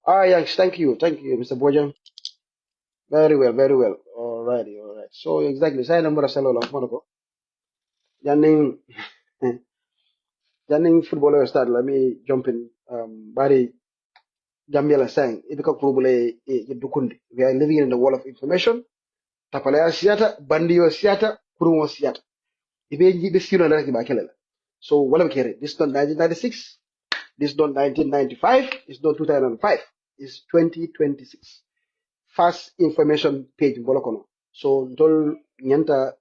Ah, yes, thank you, Mr. Bojan. Very well, very well. Alrighty, all right. So exactly, saya number salo lang ko. Janning, janning footballer start. Let me jump in. Bari Gambia la sang. Ibika kurubule dukundi. We are living in the world of information. Tapalaya siata, bandiyo siata, kurumo siata. Ibe jibe sino na kiba kelela. So wala kere. This is not 1996. This is not 1995. It's not 2005. It's 2026. Fast information page bolokono. So ndol nyanta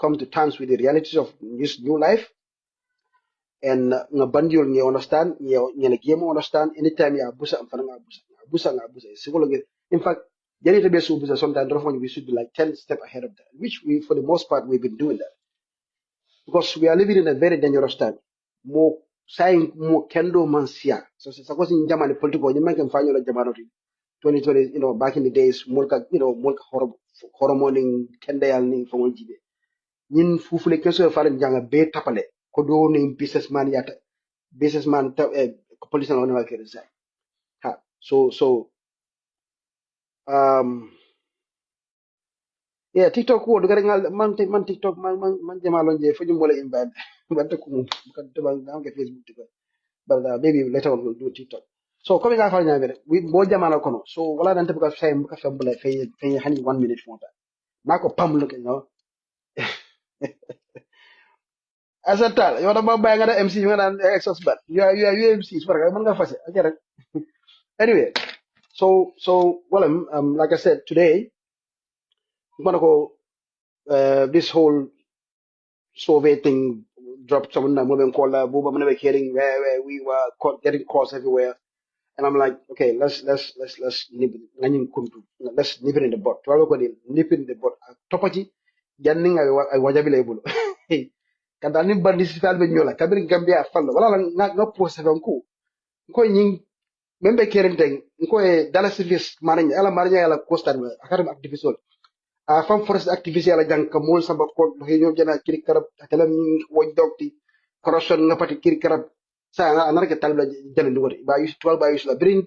come to terms with the realities of this new life and nga bandiol nge understand nge na game understand anytime ya busa amfana nga busa psychology. In fact, jari to be so busa sometimes we should be like 10 steps ahead of that, which we for the most part we've been doing that because we are living in a very dangerous time. Mo saying mo kendo mansia. So sa ko sin jamani political nyama kan fanyo la jamano 2020, back in the days, mulka, mulka hormoning kendayal ni fongol jibe. Nin fufule keso faran janga be tapale. Ko do ni businessman yata. Businessman police na wala kere sai. Ha. So um yeah, TikTok ko do ngal man TikTok man jamalon je fujum wala imbad. Banta ko mum kan to bang ngam ke Facebook to but maybe later on we'll do TikTok. So coming out from we bo jamala kono. So wala dan tabuka say muka fambula fe hani 1 minute for that. Nako pam look, As a tal, you want to buy another MC, you want an exos bat. You are UMC, so I'm gonna fast it. I get it. Anyway, so well, like I said today, I'm gonna go this whole survey thing dropped someone that moving called Booba never hearing where we were getting calls everywhere. And I'm like, okay, let's nip it. Let's nip it in the butt. To go nip it in the butt. Topachi, janning I wajabile able. Hey, kada ni bandi si falbe nyola. Kabiri Gambia fallo. Wala lang nga post sa ko. Ko nying membe kerenteng. Ko e dala service maranya. Ala maranya ala costa akadem activist a fam forest activist ala jang ka mol samba ko he ñoo jana kiri karab akalam woj dokti corruption nga pati kiri karab sa anar ke talba jale ndi wori ba yus tuwal ba yus la birin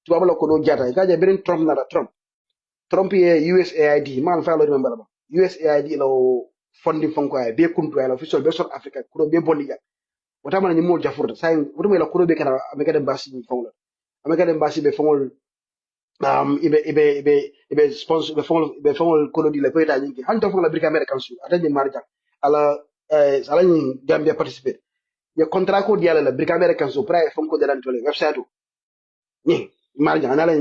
tuwal la ko do jata ka ja birin Trump na Trump ye USAID man fa lo remember ba USAID lo funding fonko ay be kuntu ay la official be South Africa ko do be bonni ja wata man ni mo jafurta say wutum la ko do be kana ameka dem basi fonko ameka dem basi be fonko ibe sponsor ibe fongol kono di la peta nyingi hanto fong la brika american su atanje marja ala ala ni Gambia participate ya contrat ko di ala la brika american su pra fong ko dalan tole website ni marja anala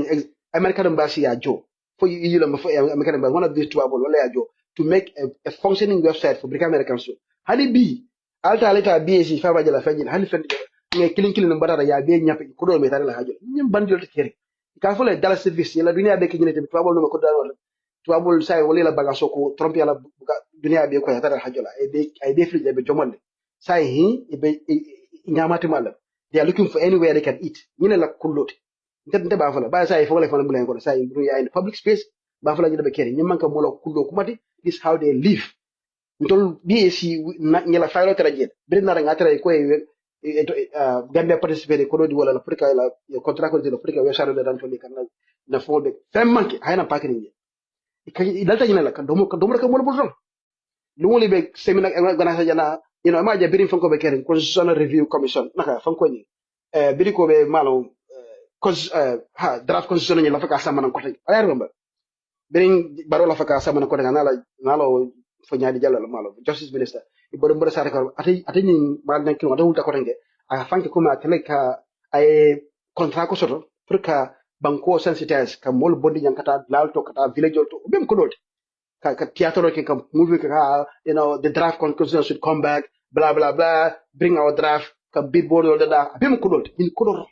american embassy ya jo for you la for american embassy one of these two abol wala ya jo to make a functioning website for brika american su hani bi alta alta BAC fa ba jala fajin hani fen ne kilin kilin mbara ya be nyapi ko do me tare la hajo nyim bandil to kere ka fole dala service la dunia be kini te tuabol no ko dal tuabol sai wala la baga soko trompe la dunia be ko ya tare hajo la e be free be jomonde sai hi be nyamati mala they are looking for anywhere they can eat ñine la kullote nte ba fala ba sai fole fala bulen ko sai dunia in public space ba fala ñu be kere ñim manka mo la kullo kumati this how they live ntol BAC ñela faylo tara jet bir na nga tara ko Gambia participate ko di wala Afrika la contrat ko di Afrika we sharo dan to ni kan na folbe fem manke hayna pakini ni dalta ñina la kan domo ka mo bulton lu mo libe seminar gana sa jana ma ja birin fanko be keren constitutional review commission naka fanko ni biri ko be malo draft constitution ni la faka sama ko tay ala remember birin baro la faka sama ko daga nala fo nyaadi jallo la malo justice minister ibodo mbodo sare ko ati ni mal nan kilo wulta ko tange a fanke ko ma tele ka ay contrat ko soto pour ka banko sensitize ka mol bondi nyankata lalto kata village to bem ko doti ka theater ke ka movie ka the draft constitution should come back blah blah blah bring our draft ka billboard wala da bem ko doti in ko do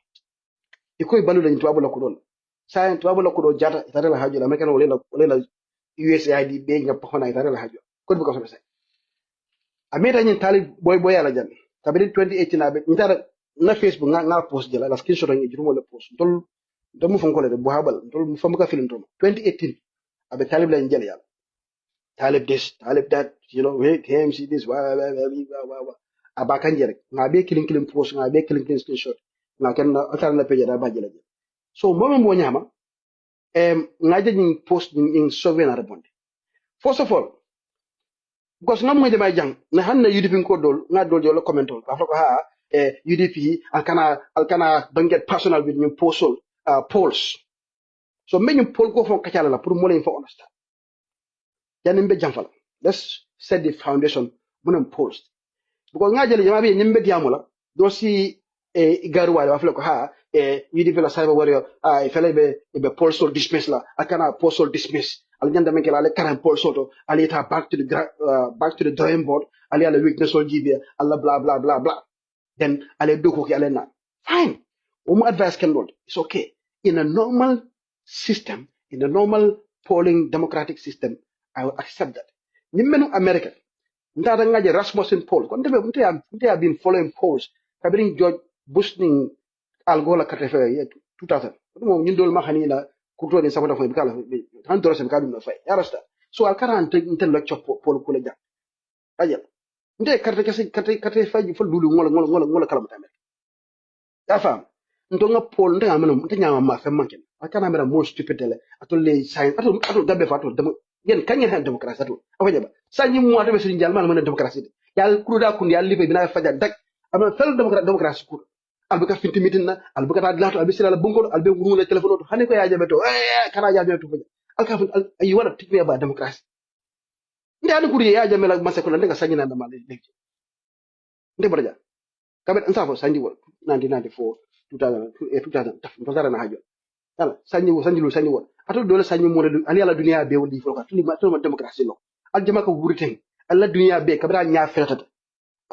e koy balu lañ tuwabu la ko don sa tuwabu la ko do jata tare la hajo la meken wala USAID be nga pokona tare la hajo ko bu ko so ameta nyin Talib boy ala jan kabiri 2018 abe intara na Facebook nga post jela la screenshot ngi jurumo la post dol mu fonko le bu habal dol mu famuka film to 2018 abe Talib la njel yalla Talib this Talib that hey KMC this wa abaka njere nga be kilin post nga be kilin screenshot nga ken na atar na page da ba jela So moment mo nyama ngaje ni post ni sovereign respond. First of all, because ngam mo jama jang na hanna UDP ko dol nga dol jolo comment ba fa ko ha UDP alkana don't get personal with you postal polls. So men you poll ko fon kacala la pour mo len fa understand. Yanin be jamfala. Let's set the foundation mun polls. Because ngaje le jama be nyimbe diamola do si igaru wa fa ko ha UDP la cyber warrior fele be postal dismiss la akana postal dismiss al nyanda men kala le karam postal to ali ta back to the drawing board ali ala weakness on jibe alla blah blah blah blah then ale do ko ki ale na fine advice can load it's okay in a normal system in a normal polling democratic system I will accept that nimenu America ndada ngaje Rasmussen poll kon debe mte have been following polls kabirin George Bush ning algola katefe 2000 mo nyindol ma hanina kuto ni sabata fo bikala han doro sem kadum na fay yarasta so al karan te la chop poll ko la jak ajal nde karte faji fo dulu ngola kala mata ya fam ndo nga poll nde amana nte nyama ma fem manken akana mera mo stupid le atol le sign atol gabe fa atol dem yen kanyen han demokrasi atol afaja ba sanyi mo ato be suri jall man demokrasi de yal kuda kun yal libe bina faja dak ama fel demokrasi kur albuka finti mitin na albuka ta glato albi sila bungo albe ngurule telephone to hani ko ya jabe to kana ya jabe to faja alka you want to teach me about democracy nde an kuri ya jabe la masa ko ndega sanyi na ndama le nde baraja kabet ansafo sanji wol 1994 2000 2000 na hajo yala sanji wol ato dole sanji mo ali ala dunia be wodi fo ka to ma democracy lo al jama ko wuriten alla dunia be kabra nya fetata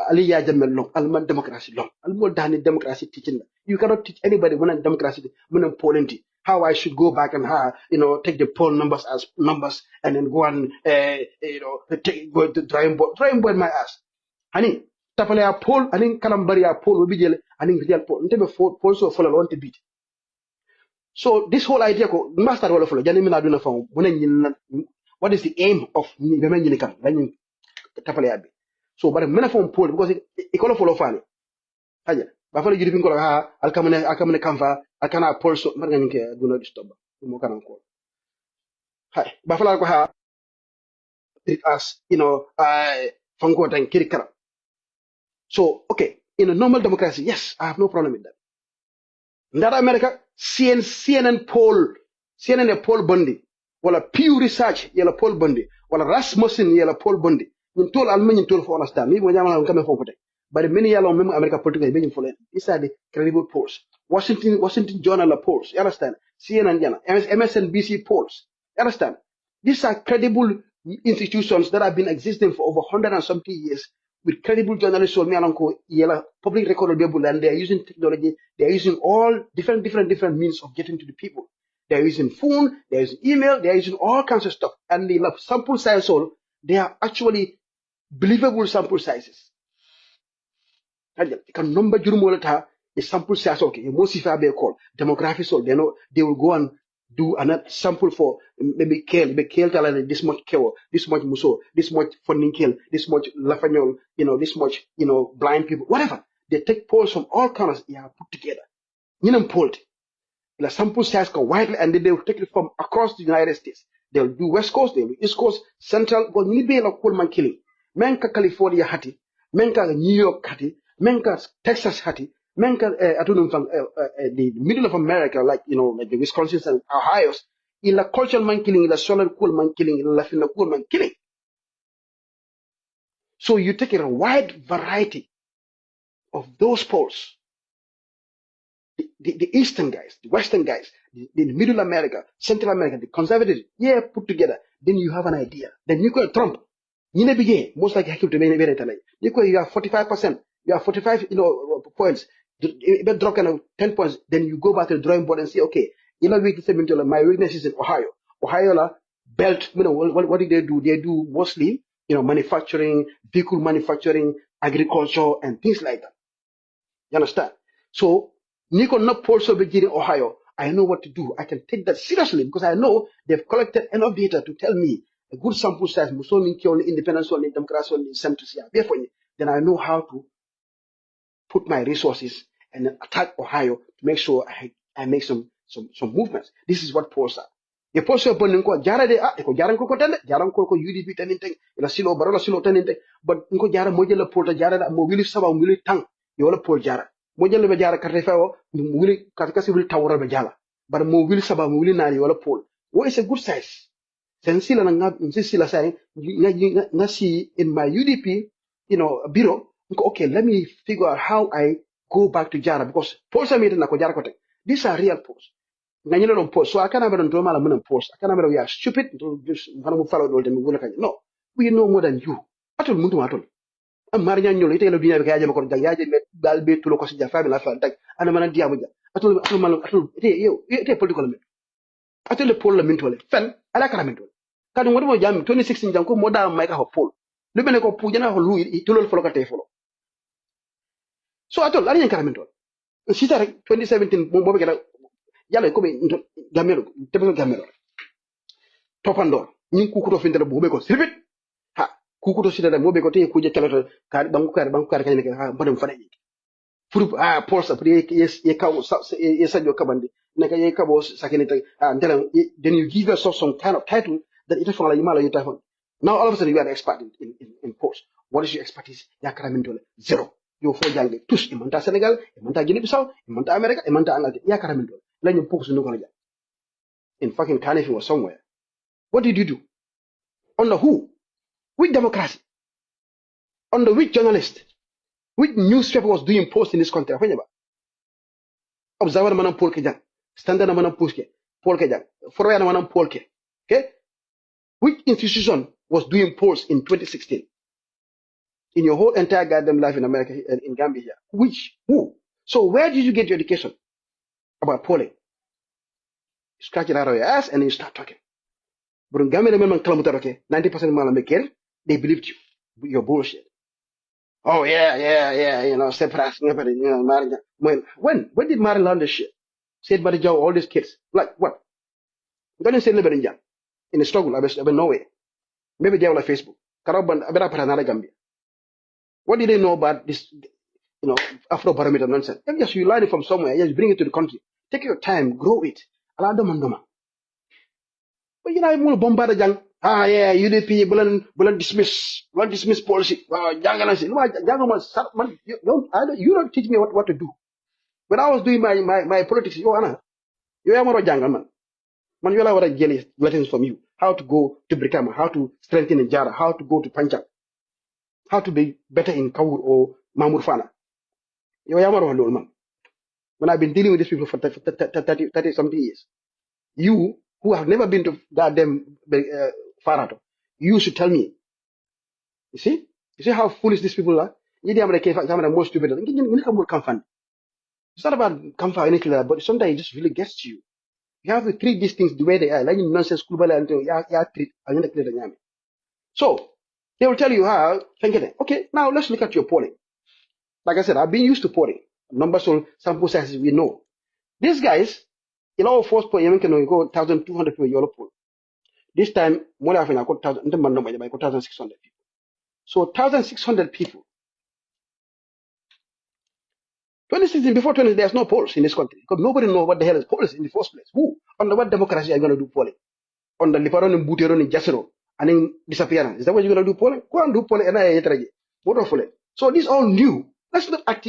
ali ya jammel long al man democracy long al mo dani democracy teaching you cannot teach anybody when democracy when polity how I should go back and how take the poll numbers as numbers and then go and go to drawing board my ass hani tapale a poll anin kalambari a poll obi jele anin real poll ntebe poll so follow on to beat so this whole idea ko master wala follow jani mina duna fam what is the aim of ni be men kan lañu tapale abi so bare mena fam poll because e ko follow fani haja ba fala jiri bin ko ha alkamane kamfa akana poll so mar ngani ke duna disturb mo kan ko hay ba fala ko ha as fango tan kirikara. So, okay, in a normal democracy, yes, I have no problem with that. In that America, CNN a poll bundi, wala Pew Research, yala poll bundi, wala Rasmussen, yala poll bundi. Yin tol almen yin tol for understand. Me mo jama kame for kote. But many yala memo America political be follow. These are the credible polls. Washington Journal polls. You understand? CNN jana, MSNBC polls. You understand? These are credible institutions that have been existing for over 100 and something years with credible journalists or public record and they are using technology, they are using all different means of getting to the people. They are using phone, they are using email, they are using all kinds of stuff. And the sample size they are actually believable sample sizes. And you can number jurumolata a sample size okay, most if I be called demographics so they will go and do another sample for maybe kale this much kale, this much muso, this much funding kill, this much lafanyol, this much, blind people, whatever. They take polls from all corners, put together. Polled. The sample size go widely and then they will take it from across the United States. They'll do West Coast, they'll do East Coast, Central, but ni be la man killing. Menka California hati, menka New York hati, menka Texas hati, menka the middle of America, like the Wisconsin and Ohio, in la cultural man killing, in la solid cool man killing, in la fina cool man killing. So you take a wide variety of those polls. The Eastern guys, the Western guys, the Middle America, Central America, the conservatives, put together. Then you have an idea. Then you call Trump. You never begin. Most likely, you have 45%. You have 45, points. You drop 10 points. Then you go back to the drawing board and say, okay, my weakness is in Ohio. Ohio belt. What did they do? They do mostly, manufacturing, vehicle manufacturing, agriculture, and things like that. You understand? So Nico not also begin in Ohio. I know what to do. I can take that seriously because I know they've collected enough data to tell me a good sample size, independence only, democracy only, then I know how to put my resources and attack Ohio to make sure I make some some movements. This is what polls are. The polls are putting ko jara de ko jaran ko tande jaran ko UDP taninte ila silo barola silo taninte but ko jara mo jela polta jara da mo wili saba mo wili tang yo la pol jara mo jela be jara karte fawo mo wili katika si wili tawra be jala but mo wili saba mo wili nani yo la pol what is a good size sensila na sensila say nga see in my UDP bureau okay let me figure out how I go back to jara because polls are made na ko jara ko these are real polls nganyelo no post so akana be ndo mala mun post akana be we are stupid just fana mu follow dol temi wala kany no we know more than you atul muntu atul am Marr Nyang nyolo itelo dunya be kaaje makon dag yaaje met dal be tulo ko si jafa be la fa dag ana mana diamu ja atul malam atul ite political men atul le pol la min tole fen ala kala min tole kadu ngodi mo jam 2016 jam ko mo da may ka ho pol lu bene ko pu jana ho lu tulol folo ka te folo so atul ala nyen kala min tole si ta rek 2017 mo be gëna yalla ko be gamelo tebe gamelo topandor ñing kukuto findele bo be ko sirbit ha kukuto sidada mo be ko te kuje teleto ka bangu kar kany ne ha badam fane pour polsa pour ye kaw ye sadio kabandi ne ka ye kabo sakene ta ndela then you give yourself some kind of title that it for la yimala you tafon now all of a sudden you are an expert in post what is your expertise ya karamin dole zero yo fo jange tous imanta Senegal imanta Guinea Bissau imanta America imanta Angleterre ya karamin dole lañu pokku su ko la in fucking Carnegie or somewhere. What did you do? Under who? Which democracy? Under which journalist? Which newspaper was doing post in this country? Observer manam Paul Kejang. Standard manam Paul Kejang. Foreign manam Paul Ke. Okay? Which institution was doing polls in 2016? In your whole entire goddamn life in America, in Gambia here. Which? Who? So where did you get your education about polling? You scratch it out of your ass and then you start talking. But in Gambia, 90% Malamakir, they believed you. You're bullshit. Oh, yeah, separate, when did Marr learn this shit? Said by the job, all these kids. Like, what? Don't say Lebanon in the struggle, I bet no way. Maybe they are like Facebook. Gambia. What did they know about this, Afro barometer nonsense? Yes, you learn it from somewhere, just bring it to the country. Take your time, grow it. But more bombarded jang. UDP bulan dismiss policy. Jangan you don't teach me what to do. When I was doing my politics, you are more jangan man. Man, you are jelly lessons from you. How to go to Brikama, how to strengthen in Jara, how to go to Panjab, how to be better in Kawur or Mamur Fana. You are more man. When I've been dealing with these people for 30 something years. You who have never been to goddamn Farato, you should tell me. You see how foolish these people are. You are most stupid. It's not about comfort or anything like that, but sometimes it just really gets to you. You have to treat these things the way they are. Like nonsense, so they will tell you how. Okay, now let's look at your polling. Like I said, I've been used to polling. Numbers or sample sizes we know. These guys. In our first point, you can go 1,200 people Europe poll. This time, more than 1,600 people. So 1,600 people. 2016, before 20, there's no polls in this country because nobody knows what the hell is polls in the first place. Who? Under what democracy are you going to do polling? Under Liparon and Buteron and Jasero and then disappearance. Is that what you're going to do polling? Go and do polling and I So this is all new. Let's not act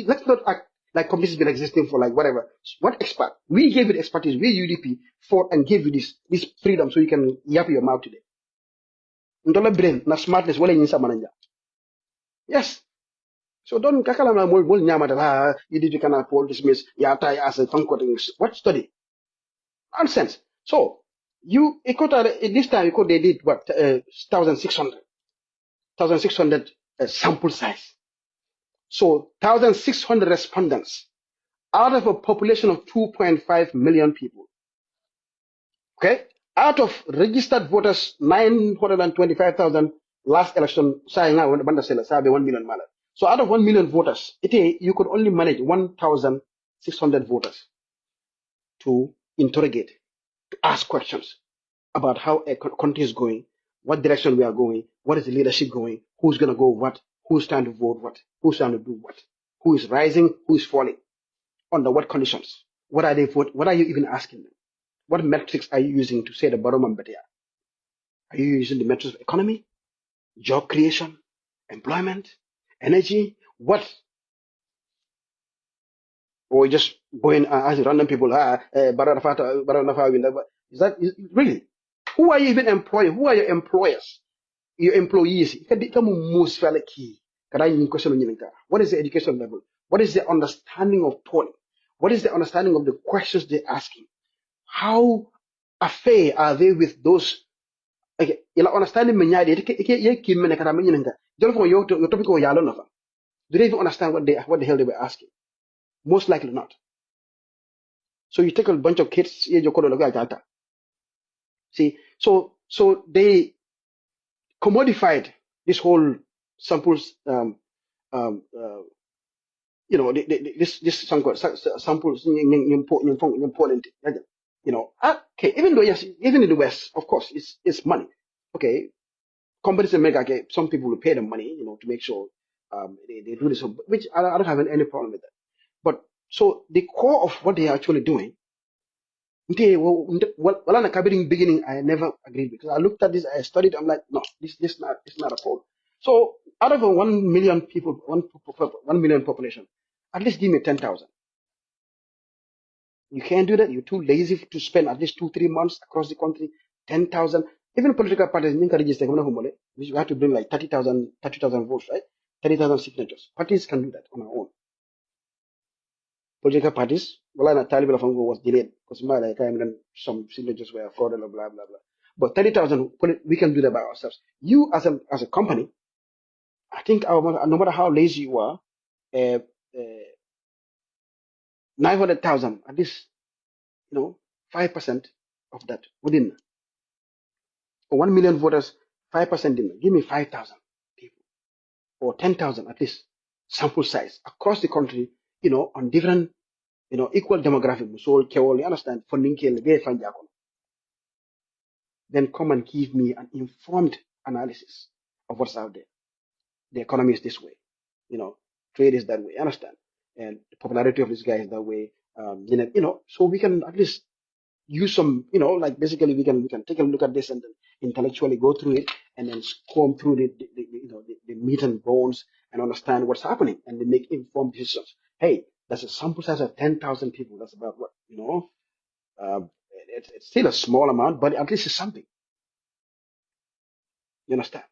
like companies been existing for like whatever. What expert? We gave it expertise. We UDP fought and gave you this freedom so you can yap your mouth today. Ndola brain, na smartness, wale yinsa mananja. Yes. So don't kakala na mol nyamata UDP cannot poll dismiss yata as a conquering. What study? Nonsense. So this time they did what 1,600 sample size. So 1,600 respondents out of a population of 2.5 million people. Okay? Out of registered voters, 925,000 last election, 1 million. So out of 1 million voters, you could only manage 1,600 voters to interrogate, to ask questions about how a country is going, what direction we are going, what is the leadership going, who's going to go what, who's trying to vote what, who's trying to do what, who is rising, who is falling, under what conditions, What are they for? What are you even asking them? What metrics are you using to say the bottom and better? Are you using the metrics of economy, job creation, employment, energy? What? Or just going as random people? Is that really? Who are you even employing? Who are your employers? Your employees? Most key. What is the education level? What is the understanding of polling? What is the understanding of the questions they're asking? How affair are they with those? Okay, understanding me nyadi ye kim mene kara menyin nga. Jolo fo yo topic ko yalo nafa. Do they even understand what the hell they were asking? Most likely not. So you take a bunch of kids, ye joko lo ga. See, so they commodified this whole samples this samples important. Okay, even though yes, even in the West, of course, it's money. Okay, companies in America, okay, some people will pay them money, to make sure they do this, which I don't have any problem with that. But so the core of what they are actually doing, well, in the beginning, I never agreed because I looked at this, I studied, I'm like, no, this not a poll. So out of a 1 million people, 1 million population, at least give me 10,000. You can't do that. You're too lazy to spend at least 2-3 months across the country. 10,000. Even political parties, you have to bring like 30,000 votes, right? 30,000 signatures. Parties can do that on our own. Political parties, well, Talib was delayed because some signatures were fraudulent, blah blah blah. But 30,000, we can do that by ourselves. You as a company, I think no matter how lazy you are, uh, uh, 900,000 at least, 5% of that within 1 million voters, 5% in. Give me 5,000 people or 10,000 at least sample size across the country, on different, equal demographic. So, you understand? Then come and give me an informed analysis of what's out there. The economy is this way, trade is that way. Understand? And the popularity of this guy is that way. So we can at least use some, like basically we can take a look at this and then intellectually go through it and then comb through the meat and bones and understand what's happening and then make informed decisions. Hey, that's a sample size of 10,000 people. That's about what, uh, it's still a small amount, but at least it's something. You understand?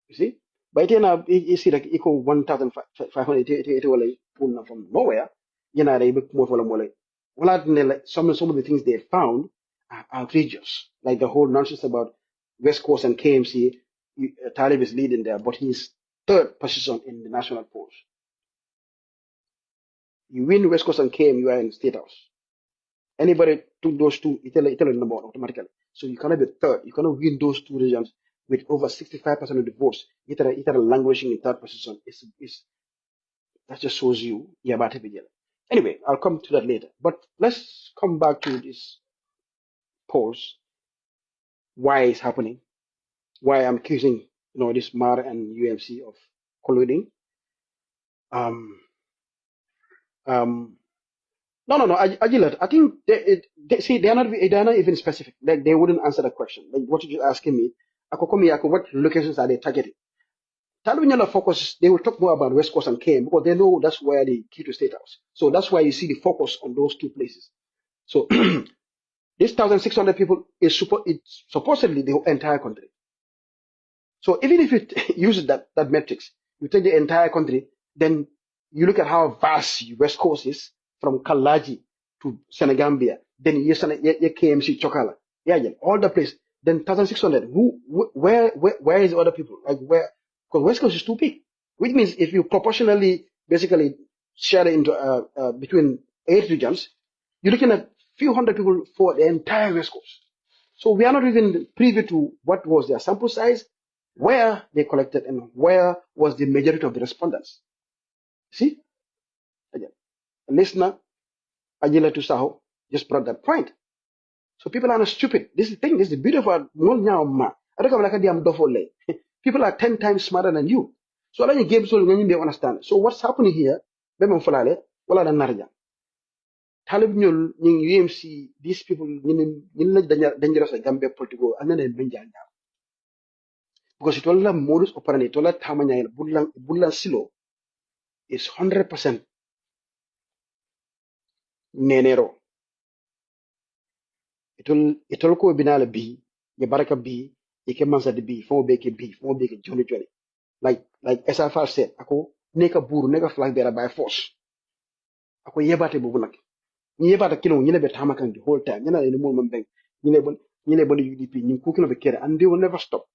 You see? But then you see like equal 1,500 from nowhere. They make more for them. Well, some of the things they found are outrageous. Like the whole nonsense about West Coast and KMC. Talib is leading there, but he's third position in the national polls. You win West Coast and KM, you are in State House. Anybody took those two, it'll number one automatically. So you cannot be third. You cannot win those two regions with over 65% of the votes. It'll languishing in third position. That just shows you Yabate Bijela. Anyway, I'll come to that later. But let's come back to this polls. Why it's happening? Why I'm accusing this Marr and UMC of colluding? Um, um, no. Agilat, I think they're not even specific. Like they wouldn't answer the question. Like what you're asking me, what locations are they targeting? Talibanyala focus, they will talk more about West Coast and KM because they know that's where the key to State House. So that's why you see the focus on those two places. So this 1,600 people it's supposedly the entire country. So even if it uses that metrics, you take the entire country, then you look at how vast West Coast is from Kalaji to Senegambia, then you KMC Chokala, yeah, all the place. Then 1,600. Where is the other people? Like where? Because West Coast is too big, which means if you proportionally basically share it into between 8 regions, you're looking at few hundred people for the entire West Coast. So we are not even privy to what was their sample size, where they collected, and where was the majority of the respondents. See, again, a listener, Ajila Tusaho, just brought that point. So people are not stupid. This is the thing. This is the beauty of our people are 10 times smarter than you. So I you game so they understand. So what's happening here? Talib ñol ñing UMC, these people ñin la dangerous Gambia political and then benjal because it all modus operandi, it all tamanya bulan silo is 100% nenero. It all ko binala B, ye baraka B, ye ke mansa de B, fo beke B, fo beke jolly jolly. Like SFR said, ako neka buru, neka flag bearer by force. Ako yebate bubu nak. Ni yebate kilo, ni lebe tamakan the whole time. Yana in the moment bank, ni lebe UDP, ni kukino be kere, and they will never stop.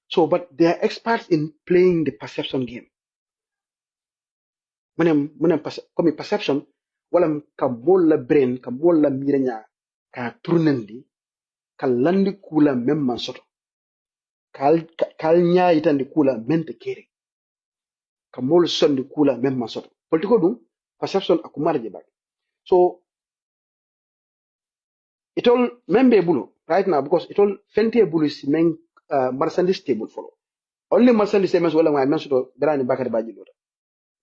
So, but they are experts in playing the perception game. Comme perception, wala ka molla brain, ka molla miranya, ka tournendi, ka landi kula memman soto. Kal nya itandi kula mente kere. Ka mol sondi kula memman soto. Politiko dum, perception akumara jebak. So, it all membe bulu right now because it all fente bulu is main merchandise table follow. Only merchandise tables wala my mention to Brani Bakar Baji Lura.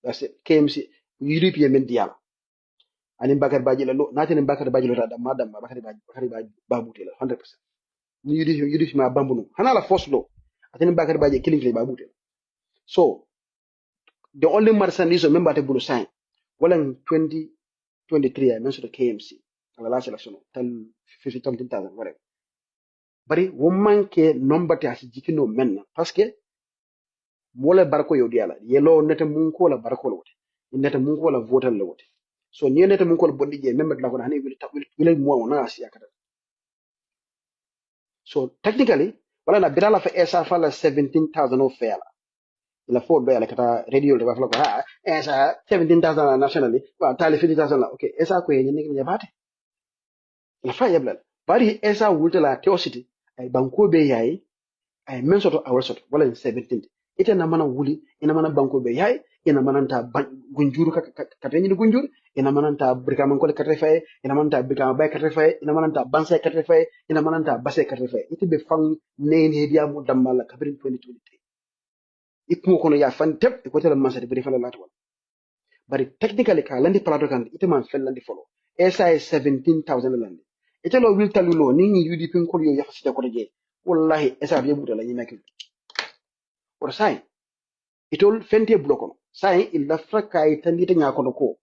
That's it. KMC European Mendiala. And in Bakar Baji Lura, not in Bakar Baji Lura, the Madam Bakari Baji Babutela, 100%. You do my bamboo. Hanala force law. I think Bakar Baji killing Babutela. So, the only merchandise member to bulu sign. Well, in 2023, I mentioned the KMC. The last election, tell 50 something thousand, whatever. Bari woman ke nombate asi jikino menna paske mola barko yo diala yelo nete munko la barko la wote nete munko la votal la wote so ni nete munko la bondi je membe la ko hani wil mo na asi akata so technically wala na bidala fa esa fa la 17,000 of fair la fo be la kata radio de ba fa ko ha esa 17,000 nationally wa tali 50,000 la okay esa ko yenye ne bate la fa yebla bari esa wulta la theosity ay banko be yayi ay men soto awal soto wala 17 ite na mana wuli ina mana banko be yayi ina mana ta gunjuru ka ni gunjur ina mana ta brika man ko le katre fay ina mana ta brika bay katre fay ina mana ta banse katre fay ina mana ta basse katre fay ite be fang nene dia mu damala kabrin 2023 ikmo kono ya fan tep ko tele man sa de fa la latwal bari technically ka landi plato kan ite man fel landi follow esa 17,000 landi ite lo wil talulo ni UDP ko yo yaxati ko je wallahi esa be buta la ñi nek or sai itol fente blokono sai il la frakay tandita ñakono ko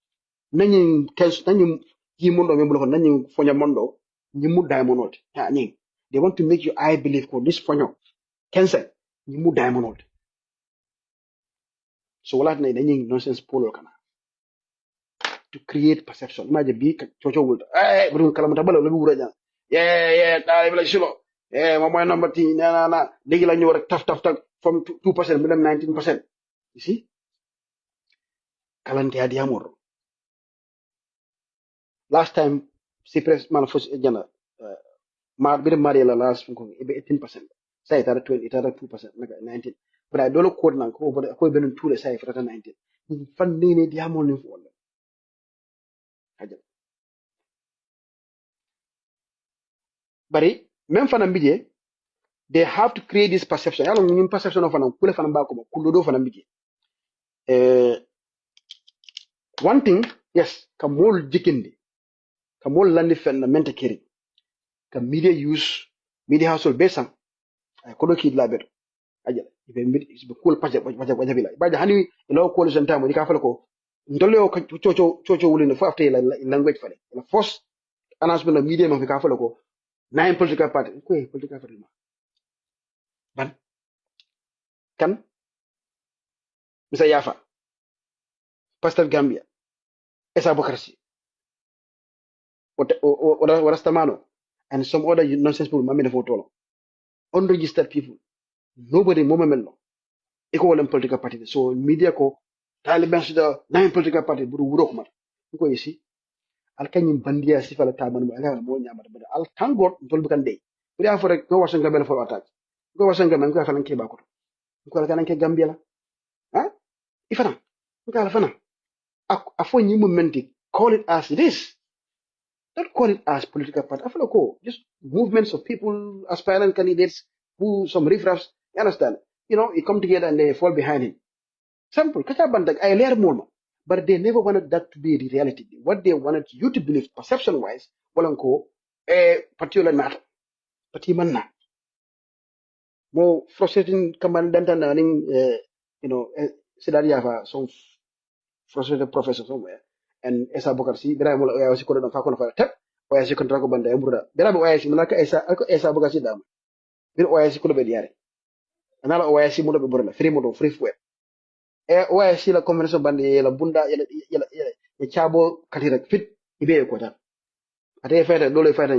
nañi kess nañi yi mondo me bloko nañi fonya mondo ñi mu diamond ha ñi they want to make you I believe ko this fonyo cancel ñi mu diamond so wala na nañi nonsense polo kana to create perception maje bi chocho wul bu kalamata bala la wura ñaan dal bi la silo mo moy number ti na legi la ñu rek taf from 2% mu dem 19%. You see? Kalante adi amor. Last time, si pres manafos jana, bida Maria la last funko, ibe 18%. Say it at 20, it at 2%, 19. But I don't know code nan ko, but ako ibe 2 le say for 19. Fan ni di amor ni fo. Bari, même fanam bidje, they have to create this perception. Yalo ñun perception of fanam, kule fanam ba ko, kulodo fanam bidje. One thing, yes, kamol jikindi. Kamol landi fen na mente kiri. Ka media use, media household besam. Ay kodo kid la beto. Aja, ibe cool paja bila. Baja hani ilo coalition time, ni ka fala ko. Ndole o chocho wuli na after la language fale. La first announcement of media no ka fala ko. 9 political party. Ko political party ma. Ban. Kan Mr. Yafa. Pastor Gambia. Esa Bokarsi. Orastamano. And some other nonsense people, mamina photo. Unregistered people. Nobody momemelo. Iko wala political party. So media ko Taliban sida 9 political party buru wuro kuma. Iko yesi. Al kanyim bandia sifala taban mo ala mo nyamata bada. Al tangor tol bukan dey. Buri afore ko wasan gambel for attack. Ko wasan gambel ko falan ke bakot. Ko ala kanan ke Gambia la. Ha? Ifana. Ko ala fana. Afo nyi menti call it as it is. Don't call it as political party. I feel like just movements of people, aspirant candidates, who some riffraffs. You understand? You know, you come together and they fall behind him. Simple. Kacha bandag ay leer mo. but they never wanted that to be the reality. What they wanted you to believe, perception-wise, walanko, particular matter, particular more frustrating commandant and you know, Sidari have some frustrated professor somewhere. And Esa Bokarsi, there I was going to Fakon for a tap, or as you can talk about the Embrada. There are ways in Malaka Esa Bokarsi dam. Then why is could be there? Another way I see Muda Burla, free motor, free fuel. Why I see la conversation bandi la bunda ya chabo katira fit ibe ko ta. Ate feta dole feta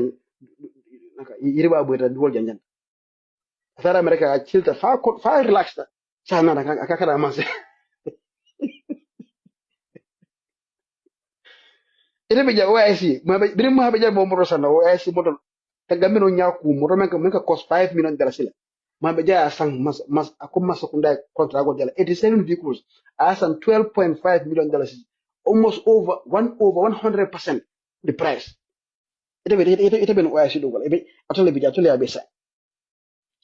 yiriba bueta duwol janjan. Sara America chilta fa relaxed. Sana na akakara manse. Ite bija OIC, bini mu habeja bo moro sana OIC moto tagamino nyaku moro menka cost 5 million dollars sila. Ma beja asang mas ako masakunda contract go dela 87 vehicles asang 12.5 million dollars, almost over 100% the price. Ite ben OIC do wala ebe atole bija atole abesa.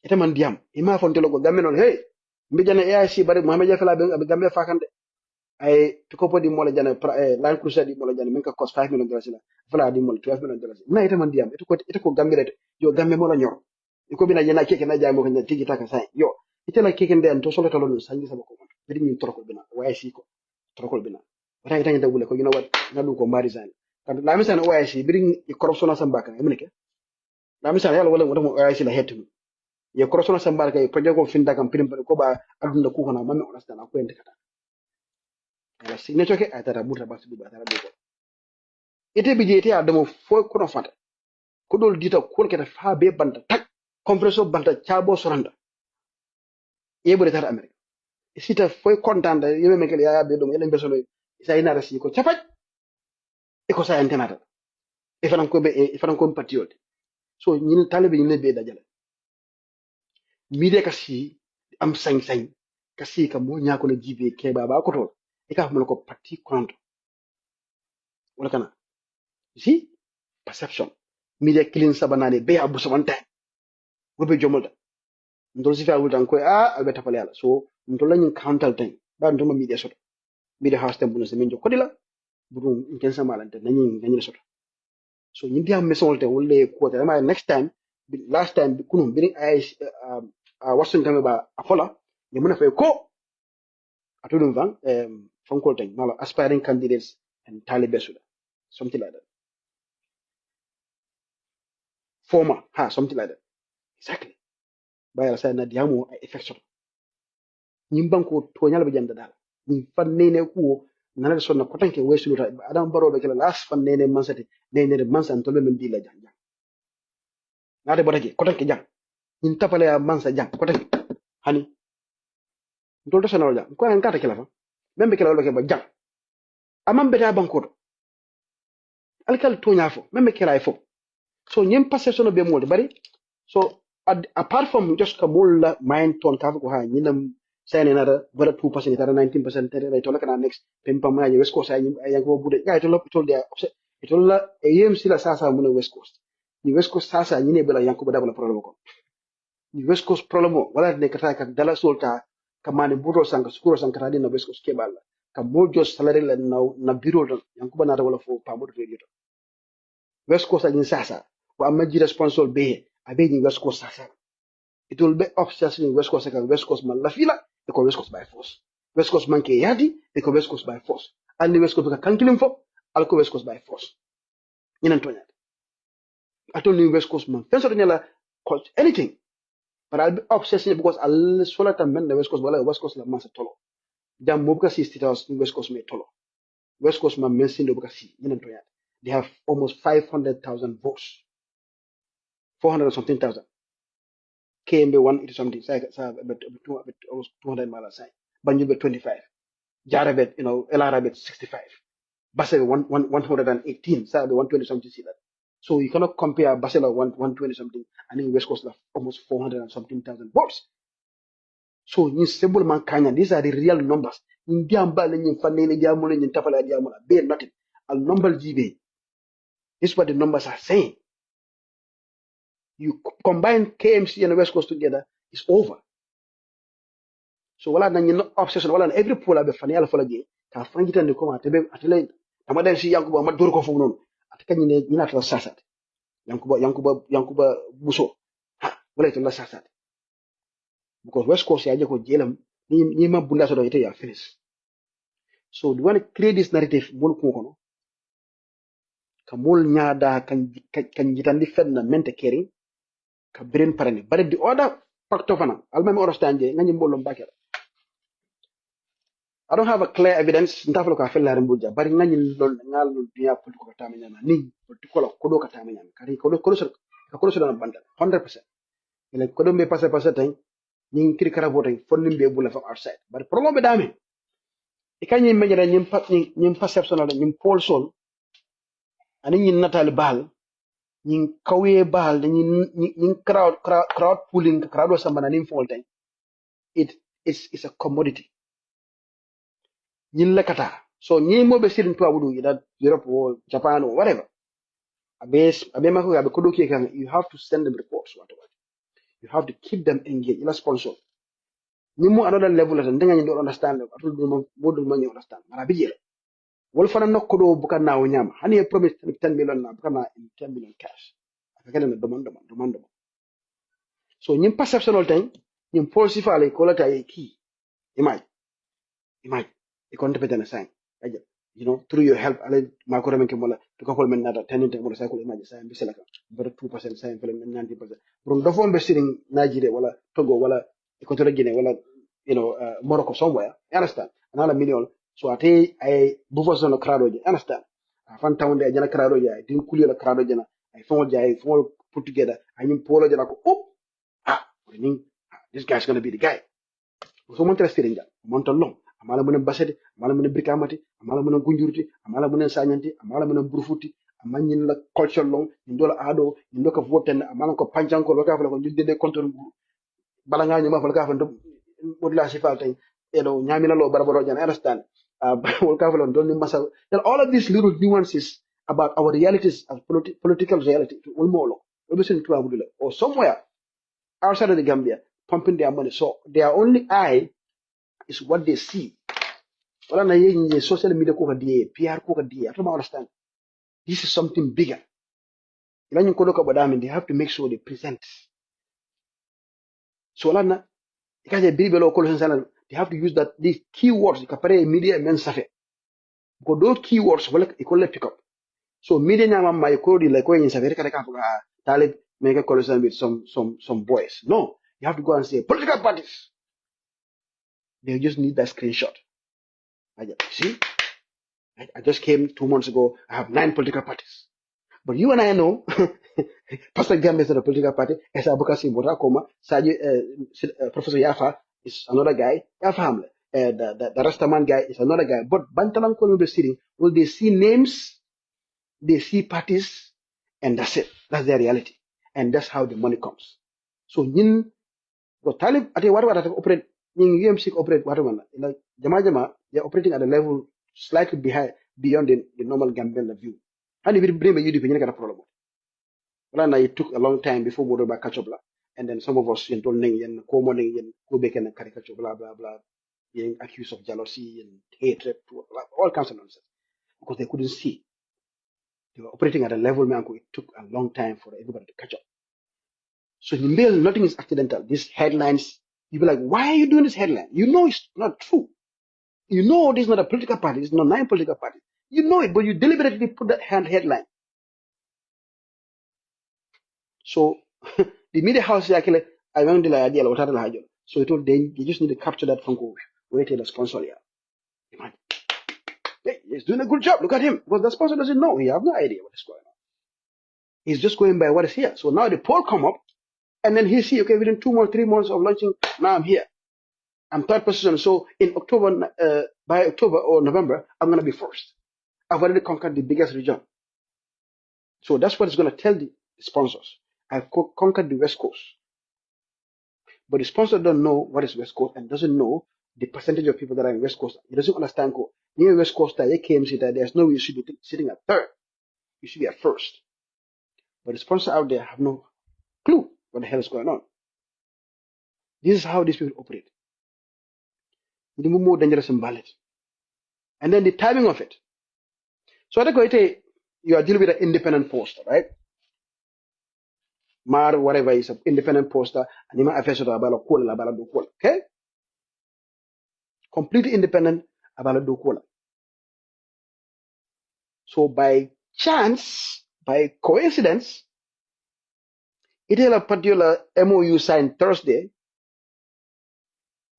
Ite man diam ima fontelo go gamino hey mbija na OIC bari Muhammad Jafala be gambe fakande ay to ko podi mola jana line cruiser di mola jana min ka cost 5 million dollars la fala di mola 12 million dollars na ite man diam ite ko gambire yo gambe mola nyor iko bina jana keke na jamo ko tigi taka sai yo ite la keke nden to solo talo sanji sama ko bidi min toroko bina YC ko toroko bina wata ita ngenda wule ko you know what na du ko mari zan kan la mi san YC bidi corruption asambaka emuneke la mi san yalla wala mo YC la hetu ye corruption asambaka e project ko finda kam pirim ko ba aduna ku kana mamme understand ko ente kata ala signature ke atara buta basu bi atara do ite bi jeti adamo fo ko no fata ko dol dita ko ke ta fa be banta tak compresso banta chabo soranda yebure tar america sita fo contanda yebe mekel ya be do yelen besono isa ina rasi ko chafaj e ko sa antenata e fanan ko patriote so ñin talibe ñin be dajale mi de kasi am sañ kasi ka mo ñako na jibe ke baba ko to e ka mo ko parti konto wala kana si perception media killing sabanane be abu samanta wobe jomolda ndol si fa wultan ko albe tapale ala so ndol lañu counter tan ba ndoma media soto media house tan bunu semen ko dila burum intensa malante nañi gañi soto so ñi diam mesolte wolle ko ta ma next time last time kunum bi ay wasun tambe ba afola ni muna fay ko atudum van fonkol tan mala aspiring candidates and Talib something like that former something like that exactly bayala sa na diamo affection ñim banko to nyala be janda dal ñi fan nene ko nana sonna ko tanke wesuluta adam baro be kala las fan nene mansati nene mansan to be men dila jang nade botaje ko tanke jang ñin tapale ya mansa jang ko tanke hani ndol to sanawol jang ko en kata kala fa membe kala lo ke ba jang amam beta banko to alkal to nyafo membe kala fo so ñim perception be mo bari so apart from just kamul mind ton kafa ko ha ñinam sayne nada wala 2% tara 19% tere ray tola kana next pempa ma ya west coast ay yang ko bude gay to lop tol dia to la AMC la sasa mun west coast ni west coast sasa ñine bela yang ko bada wala problème ko ni west coast problème wala ne kata ka dala solta kamane buto sanka skuro sanka tadi na west coast ke balla kam mo jos salary la na bureau don yang ko banata wala fo pa mo to west coast ay sasa wa amma ji responsible be abe ni west coast sasa it will be obsessed in west coast kan west coast man la fila e ko west coast by force west coast man ke yadi e ko west coast by force andi west coast ka kankilim fo al ko west coast by force ñinan toñat atol ni west coast man fenso nyala coach anything but I'll be obsessed because al sola tamben the west coast wala west coast la man sa tolo jam mo ka 60,000 in west coast me tolo west coast man men sindo ka si ñinan toñat they have almost 500,000 votes 400 something thousand KMB 1 it something but almost 200 miles side Banjul bet 25 Jara bet Elara bet 65 Basel 118 Sabe 120 something see that so you cannot compare Basel 120 something and in West Coast almost 400 and something thousand votes so in simple man kanya these are the real numbers in diamba in fanene diamole in tafala diamola be nothing al number GB this is what the numbers are saying you combine KMC and West Coast together it's over so wala na ñin obsession wala na every pool abe fani ala fola je ka fangitande ko atele amadan si yankuba ma dor ko fu non atkanyi ne ina to sasat yankuba buso ha wala to la sasat because west coast ya je ko jelam ni ma bunda so do ite ya finish. So we want to create this narrative mol ko kono ka mol nyaada kan jitandi fenna mente kering ka brain parani but the other factor fana almami understand je ngani mbolom bakel I don't have a clear evidence ntafalo ka fella rembuja bari ngani lol ngal dunya politiko ka tamanya na ni politiko kodo ka tamanya kari kodo so na banda 100%. Ile kodo me passa tan ning kiri kara voting fonnim be bula from outside but problem be dame e kanyi menyere nyim perception ala nyim poll sol ani nyin natal bal nyin kawe bal nyin crowd pooling crowd was sambana nim fall tan it is a commodity nyin lekata so nyi mo be sirin to abudu ida Europe or Japan or whatever abe mako abe kodo ke kan you have to send them reports whatever you have to keep them engaged ila sponsor nyimo another level at ndenga nyi don't understand atul do mo nyi understand mara bijele wol fana nokkodo bukan na wonyama hani e promise 10 million na bukan na 10 million cash akakele na demand. So nyim perception all time nyim policy fale ko la tay ki image e kon tepete na sign aja through your help ale ma ko remen ke mola to ko men nata teninte mola sa ko image sign bi selaka ber 2% sign fele 90% bron do fon be siring Nigeria wala Togo wala Equatorial Guinea wala Morocco somewhere you understand another million so ate ay bufo sono crowd you understand fan tawde jana crowd ya din kulio la crowd jana ay fon jay fon put together ay nim polo jana ko ah this guy's going to be the guy so mon interested in mon to long amala mun basede amala mun brikamati amala mun gunjurti amala mun sanyanti amala mun burfuti amanyin la culture long ndola ado ndoka voten amala ko panjanko lo ka fa ko jidde konton bala nga nyuma fa ka fa modula sifal tay nyami la lo barbaro jan understand wol ka fa lon don ni masal then all of these little nuances about our realities as political reality wol molo wol be sen tuwa budula or somewhere outside of the Gambia pumping their money so their only eye is what they see wala na yin social media ko ka die PR ko ka die I don't understand this is something bigger ilan ko doka badami they have to make sure they present so wala na ikaje bible ko sen sala they have to use that these keywords ka pare media men safe because those keywords wala ikolle pick up so media nyama ma ko di like ko yin safe ka ka Talib make a coalition with some boys no you have to go and say political parties they just need that screenshot see I just came 2 months ago I have 9 political parties but you and I know Pastor Gambe is not a political party. Esa Abukasi Borakoma, Professor Yafa is another guy. Yafa Hamle. The Rastaman guy is another guy. But Bantalan will be sitting. Will they see names? They see parties, and that's it. That's their reality. And that's how the money comes. So, Talib, what operate, UMC operate, like Jama, they're operating at a level slightly beyond the normal Gambian view. And if you bring a UDP, you get a problem. Well, it took a long time before we were catch up, and then some of us in Tolning and Comoning and Quebec and caricature, blah blah blah, being accused of jealousy and hatred, all kinds of nonsense, because they couldn't see. They were operating at a level, man, it took a long time for everybody to catch up. So in Mail, nothing is accidental. These headlines, you be like, why are you doing this headline? You know it's not true. You know this is not a political party, it's not 9 political parties. You know it, but you deliberately put that headline. So the media house actually I went to the idea of what so it told they just need to capture that from go wait till the sponsor here. Imagine. Hey, he's doing a good job. Look at him. Because the sponsor doesn't know. He has no idea what is going on. He's just going by what is here. So now the poll come up and then he see, okay, within 2 months, 3 months of launching, now I'm here. I'm third position. So in October, by October or November, I'm gonna be first. I've already conquered the biggest region. So that's what it's gonna tell the sponsors. I've conquered the West Coast. But the sponsor don't know what is West Coast and doesn't know the percentage of people that are in West Coast. He doesn't understand. Near West Coast, there's no way you should be sitting at third. You should be at first. But the sponsor out there have no clue what the hell is going on. This is how these people operate. It's more dangerous than ballet. and then the timing of it. So I think you are dealing with an independent poster, right? Mar whatever is an independent poster, and you might have about okay? Completely independent about the So by chance, by coincidence, it is a particular MOU signed Thursday.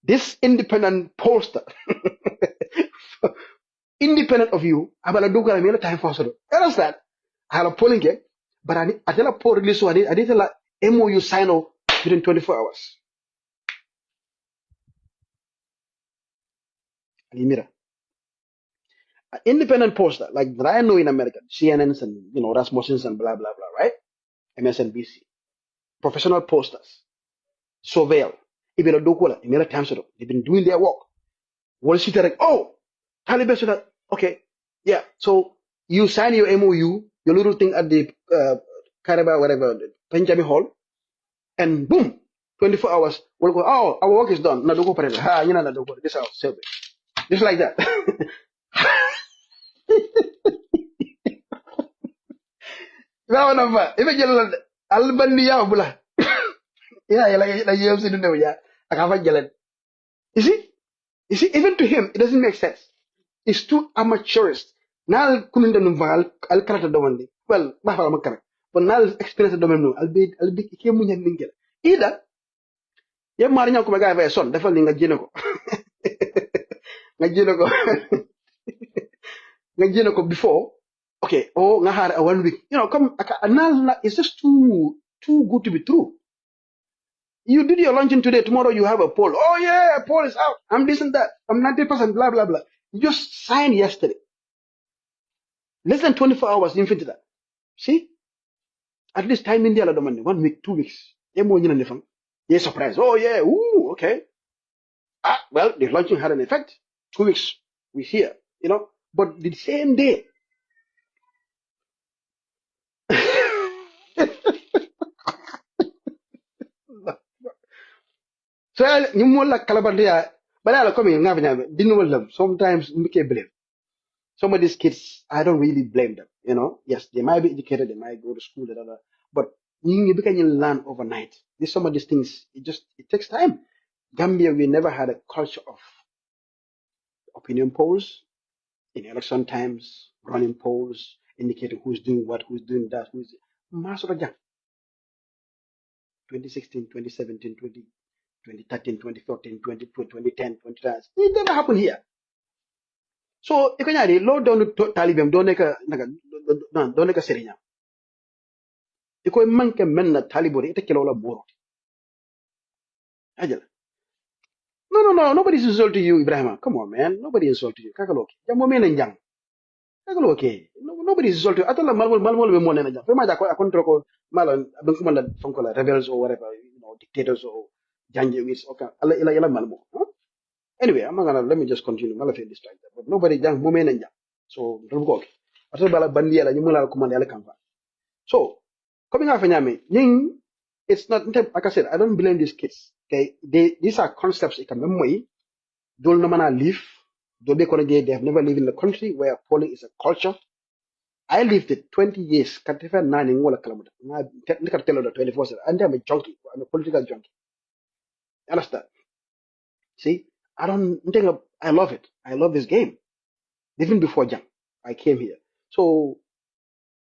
This independent poster, independent of you, about do I mean time for so. Understand? I have a polling game, but I tell a poll release so I did tell a MOU sign off within 24 hours. Mira. An independent poster, like that I know in America, CNNs and Rasmussen's and blah blah blah, right? MSNBC. Professional posters. Surveil. Ibera Dokola, Imera Tamsoro. They've been doing their work. Wall Street like, oh, Talib said that, okay, yeah. So you sign your MOU, your little thing at the Caraba, whatever, Benjamin Hall, and boom, 24 hours, we'll go, oh, our work is done. Nadoko Parade. Ha, you know, Nadoko, this is our survey. Just like that. Even Albania, Bula. Yeah, like you have seen it, yeah. I can't find You see? You see, even to him, it doesn't make sense. It's too amateurist. Now, couldn't involve I'll correct the one. Well, I'm correct. But now, experience the domain. I'll be Kimunya Ningel. Either, you marry your guy son, definitely a Genoko. Naginoko. Naginoko before. Okay, oh, Nahar, 1 week. Come, now it's just too good to be true. You did your launching today, tomorrow you have a poll. Oh, yeah, a poll is out. I'm this and that. I'm 90%, blah, blah, blah. You just signed yesterday. Less than 24 hours, infinite that. See? At least time in the other money. 1 week, 2 weeks. You're surprised. Oh, yeah. Ooh, okay. Well, the launching had an effect. 2 weeks, we hear, But the same day. So, you more like Calabaria. But I'll come in, didn't know them. Sometimes, make a blame. Some of these kids, I don't really blame them. Yes, they might be educated, they might go to school, but you can learn overnight. Some of these things, it takes time. Gambia, we never had a culture of opinion polls in election times, running polls, indicating who's doing what, who's doing that, who's Masura Jang, 2016, 2017, 2013, 2014, 2010, 2010. It never happened here. So, ikanyari, low down to Talib, don't make a serinya. Iko manke menna Talibori, ite kilola boro. Ajala. No. Nobody's insulting you, Ibrahim. Come on, man. Nobody insulted you. Kakaloki. Jamo men and young. Kakaloki. Nobody's insulting you. Atala malmol be mon and young. Fema jako akontroko malan abunkumanda funkola rebels or whatever, dictators or janjaweeds. Okay. Ala malmo. Huh? Anyway, let me just continue. Mala feel distracted. But nobody young women and young. So don't go. Atala bala bandia la nyumula kumanda ala kampa. So coming off nyame, ning it's not like I said, I don't blame these kids. Okay, these are concepts you can memory. Don't know live. They have never lived in a country where polling is a culture. I lived it 20 years. Can't even 9 in Walla Kalamata. I can't tell you the 24/7. And I'm a junkie. I'm a political junkie. Understand? See, I don't think I love it. I love this game. Even before Jam, I came here. So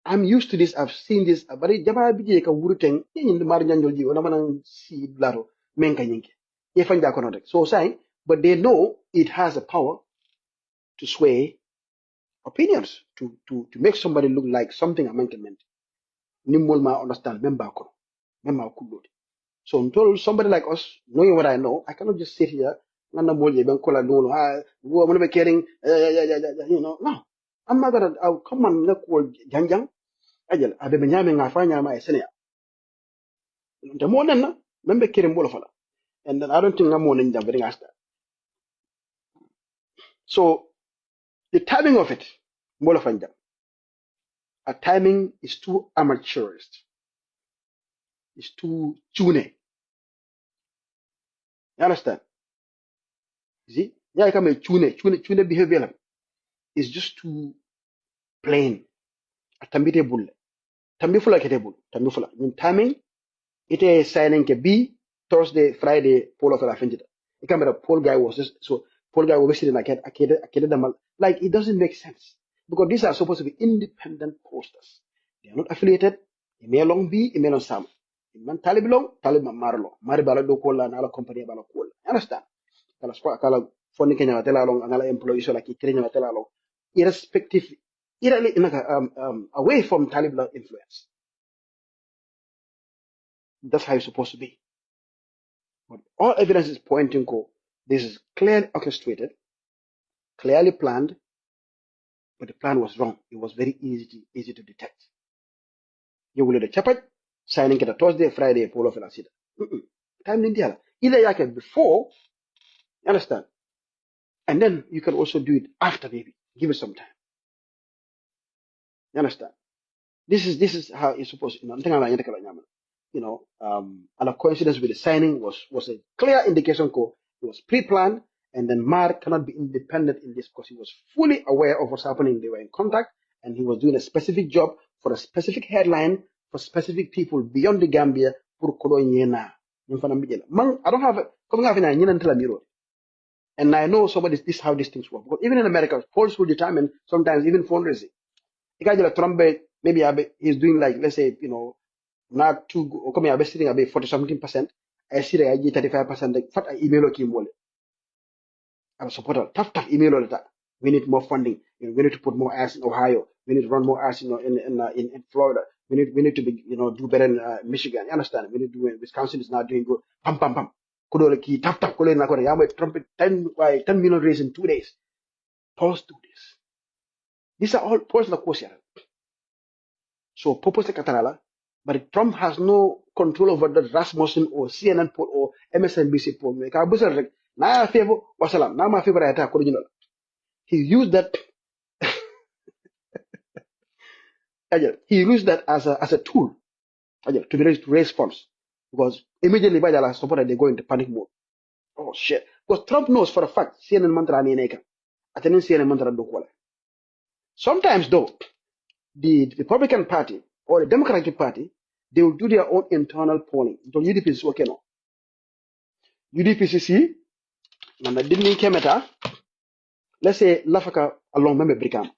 I'm used to this. I've seen this. But jama biji ka wuruteng in the Marjanjol ji wana manang si blaro menka yinke. Yefanja konotek. So saying, but they know it has a power to sway opinions, to make somebody look like something amendment. Nimol ma understand member ko. Member kulod. So until somebody like us, knowing what I know, I cannot just sit here and I'm gonna be caring, no. I'm not gonna I'll come and look janjang. Ajal, abe benyame ngafanya ma esenia. The more than member caring bolofala. And then I don't think I'm more than jumping after. So the timing of it, bolofanja. A timing is too amateurist. It's too tune. You understand? You see? Yeah, I come a tune behavior. is just too plain. Atambite bulle. Tambi fula kete bull. Tambi fula. In timing, ite signing ke B Thursday, Friday, Paul of la fenjita. The camera Paul guy was just so Paul guy was sitting like like it doesn't make sense because these are supposed to be independent posters. They are not affiliated. Email long B, email on Sam. Man Talib long, Talib man Marlo. Mari bala do kola na ala company bala kola. Understand? Kala phone Kenya tela long angala employees so like Kenya tela long. Irrespective, away from Talib influence. That's how it's supposed to be. But all evidence is pointing to this is clearly orchestrated, clearly planned, but the plan was wrong. It was very easy to detect. You will the chapat signing it a Thursday, Friday, Polo Felasida. Time in India. Either you can before, you understand? And then you can also do it after, maybe. Give it some time. You understand? This is how it's supposed to, and a coincidence with the signing was a clear indication it was pre-planned, and then Marr cannot be independent in this because he was fully aware of what's happening. They were in contact, and he was doing a specific job for a specific headline for specific people beyond the Gambia. I don't have and I know this is how these things work. Because even in America, polls will determine sometimes even fundraising. Trump, maybe he's doing like, let's say, not too good. Come here, sitting about 40-something%. I see that I get 35%. Like, fat I email okay more. I'm a supporter. Tough email all that. We need more funding. We need to put more ads in Ohio. We need to run more ads in Florida. We need to be do better in Michigan. You understand? We need to do Wisconsin is not doing good. Pam pam pam. Kudo ki tough. Kudo na kudo. Yama Trump 10 million raise in 2 days. Polls do this. These are all polls la course. So purpose Katarala, but Trump has no control over the Rasmussen or CNN poll or MSNBC poll. Na favor wasalam. Na ma favor attack original. He used that. He used that as a tool to raise funds because immediately by the support they go into panic mode. Oh shit! Because Trump knows for a fact CNN mantra ni neka. Attending CNN mantra do kwala. Sometimes though, the Republican Party or the Democratic Party, they will do their own internal polling. So UDP is working on. UDPCC, nana dini kemeta, let's say lafaka along member Brikam.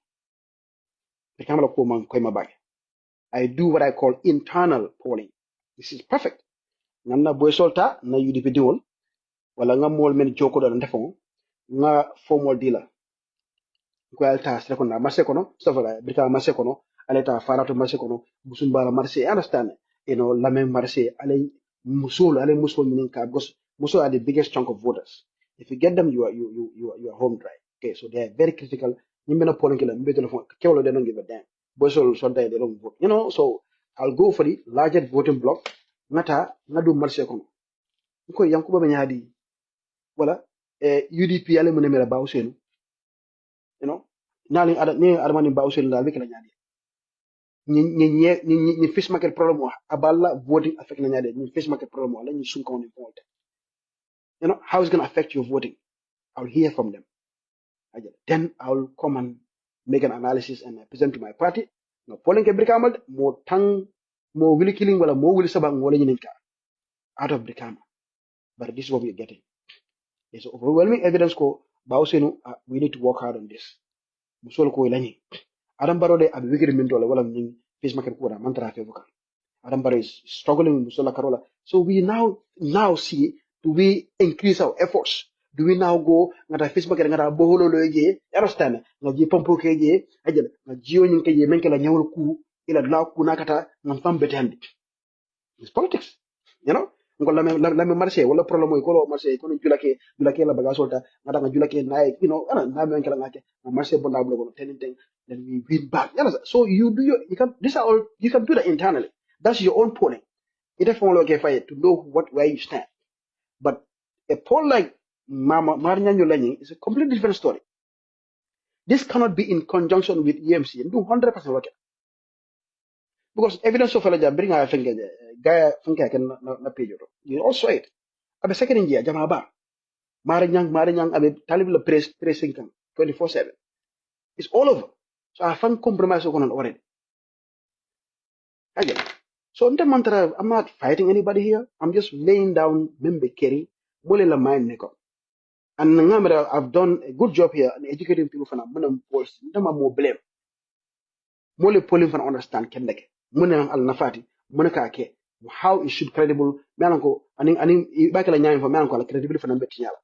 Brikam la ko bag. I do what I call internal polling. This is perfect. Nana boy solta na UDP diwol, wala nga mol men joko do ndefon, nga formal dealer. Ko alta stre kono marché kono, safa Brikam marché kono, aleta farato marché kono, busumbala marché, understand? La même marché, ale musul ninka because musul are the biggest chunk of voters. If you get them, you are home dry. Okay, so they are very critical. You may not polling killer, they don't give a damn. Boys all sometimes they don't vote. So I'll go for the larger voting block. Ngata ngadu marché kono. Nko yankuba benyadi. Wala UDP ale munemela bausenu. Nali adamani bausenu la wikela nyadi. Ni fish market problem aballa voting affect na nyade ni fish market problem wala ni sun kawni point. How it's going to affect your voting. I'll hear from them. Then I'll come and make an analysis and present to my party. No polling ke brikamal mo tang mo willy killing wala mo willy sabang wala nyininka out of brikama. But this is what we're getting. There's overwhelming evidence ko bausenu we need to work hard on this. Musol ko ilani. Adam Barode abi wikiri mindola wala ning fish market ko mantra fevuka. Adam Barode is struggling with Musola Carola. So we now see, do we increase our efforts? Do we now go ngata Facebook ngata boholo loje? Understand? Ngaji pompo keje, ajel ngajio nyinke je menke la nyawul ku ila la ku nakata ngam fam betandi. It's politics. Ngola me marché wala problème ko lo marché ko julake la bagasolta ngata julake nay ana na menke la ngake marché bonda blogo ten then we win back. So you can these are all you can do that internally. That's your own polling. It doesn't look okay to know where you stand. But a poll like Marr Nyang is a completely different story. This cannot be in conjunction with EMC and do 100% work. Because evidence of a bring a finger, guy think I can not pay you. You also it. I'm a second year, Jamaba. Marr Nyang, Talib press income 24/7. It's all over. So I find compromise on already. Again. So I'm not fighting anybody here. I'm just laying down membe carry, mole la mind neko. And I've done a good job here in educating people from a post. More blame. Mole polling for understand kendeke. Muna al nafati. Muna ka ke. How it should credible. Melanko. Aning bakala nyame for melanko la credibility for number tinyala.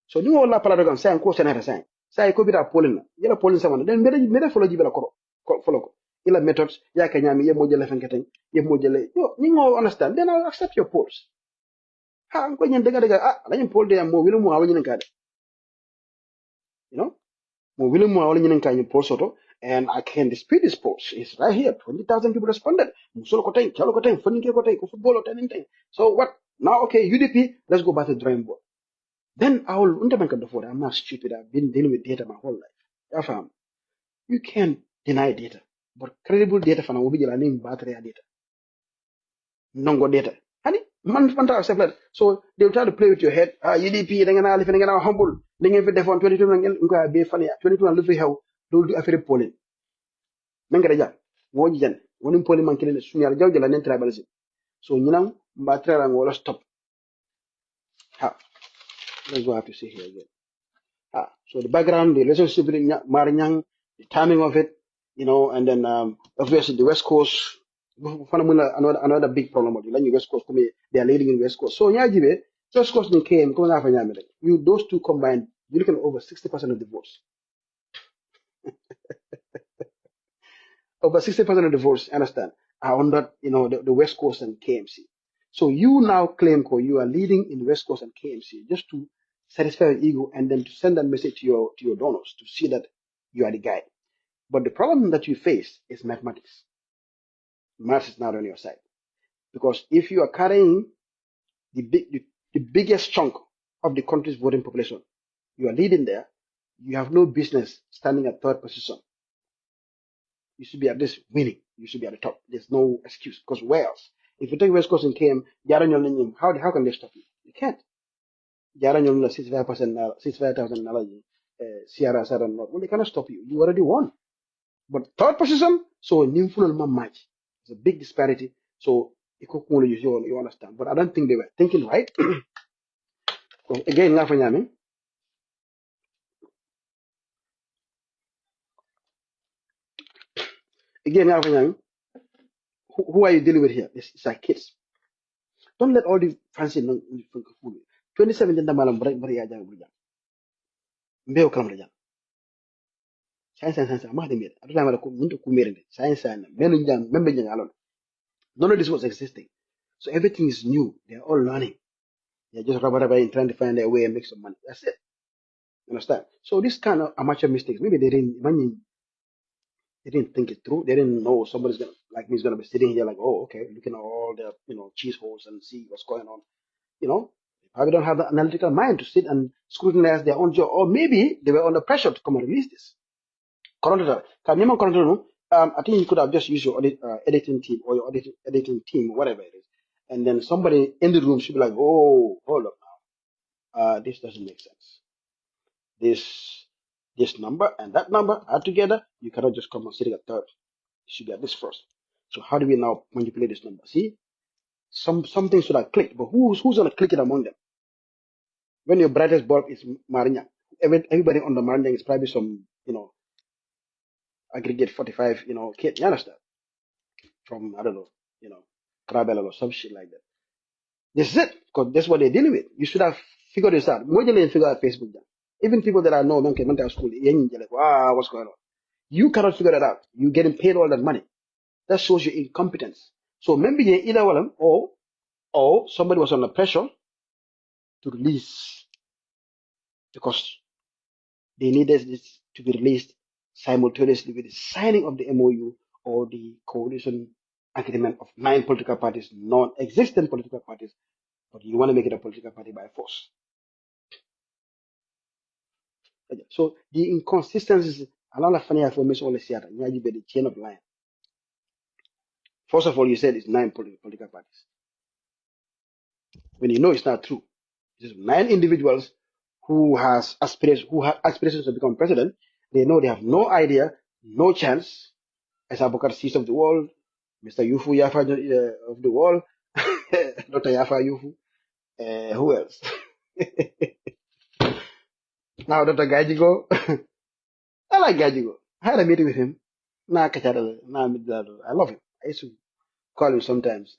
So ni wala pala dogan say ko senata say. Say ko bita polling. Yela polling sa wana. Then mede follow jibela koro. Follow ko. Ila methods ya ka nyame ye mo jele fenketen. Ye mo jele. Yo, ni ngo understand. Then I'll accept your polls. Ha ko nyen daga la poll de mo wilu mo awani ngade. You know? Mo wilu mo awani ngade poll soto. And I can dispute this post. It's right here. 20,000 people responded. Musolo kotain, chalo kotain, funike kotain, football or anything. So what? Now, okay, UDP, let's go back to the drawing board. Then I will underbank the I'm not stupid. I've been dealing with data my whole life. You can't deny data. But credible data for now, name battery data. Non-go data. Honey, man, so they'll try to play with your head. UDP, they're going to humble. They're going to 22 and be funny. 22 and live how do a polling. Nangara ja woji jan woni poli man kelen sunyal jawje la nen tribalism so nyinam mbatra ngola stop ha that's what I have to say here again so the background the relationship with Marr Nyang, the timing of it, and then obviously the West Coast another big problem with the West Coast they are leading in West Coast so nyajibe West Coast came come na fa nyamele you those two combined you're looking at over 60% of the votes. Over 60% of the votes, understand, are on that, the West Coast and KMC. So you now claim you are leading in West Coast and KMC just to satisfy your ego and then to send that message to your donors to see that you are the guy. But the problem that you face is mathematics. Maths is not on your side. Because if you are carrying the biggest chunk of the country's voting population, you are leading there, you have no business standing at third position. You should be at least winning. You should be at the top. There's no excuse. Because where else? If you take West Coast and KM, how can they stop you? You can't. Jaranyol 65%, 65,000 Sierra Southern North. Well, they cannot stop you. You already won. But third position, so Nimful match. It's a big disparity. So you understand. But I don't think they were thinking right. Again, who are you dealing with here? It's like kids. Don't let all the fancy fool you. 2017 da malam bari ya jang burja. Mbeo kalam raja. Science ma de mer. Adula mala ko mun ko mer science menu jang membe jang alon. None of this was existing. So everything is new. They're all learning. They're just rubber and trying to find their way and make some money. That's it. You understand? So this kind of amateur mistakes, maybe they didn't think it through. They didn't know somebody's gonna like me is gonna be sitting here like, oh, okay, looking at all the cheese holes and see what's going on. They probably don't have the analytical mind to sit and scrutinize their own job. Or maybe they were under pressure to come and release this. I think you could have just used your editing team or your editing team, whatever it is. And then somebody in the room should be like, oh, hold up now. This doesn't make sense. This number and that number are together. You cannot just come and sit at third. You should be at this first. So how do we now manipulate this number? See, something should have clicked, but who's gonna click it among them? When your brightest bulb is Marr Nyang, everybody on the Marr Nyang is probably some, aggregate 45, kid. You understand? From, I don't know, Krabel or some shit like that. This is it, because that's what they're dealing with. You should have figured this out. More than figure out Facebook. Even people that I know, don't care, school, like, wow, what's going on? You cannot figure that out. You're getting paid all that money. That shows your incompetence. So maybe either one or somebody was under pressure to release because they needed this to be released simultaneously with the signing of the MOU or the coalition agreement of 9 political parties, non-existent political parties, but you want to make it a political party by force. So the inconsistencies, a lot of funny information on the theater, the chain of line. First of all, you said it's 9 political parties. When you know it's not true. It's 9 individuals who have aspirations to become president, They know they have no idea, no chance. As Abukar sees of the world, Mr. Yufu Yafa of the world, Dr. Yafa Yufu. Who else? Now Dr. Gajigo. I like Gajigo. I had a meeting with him. I love him. I used to call him sometimes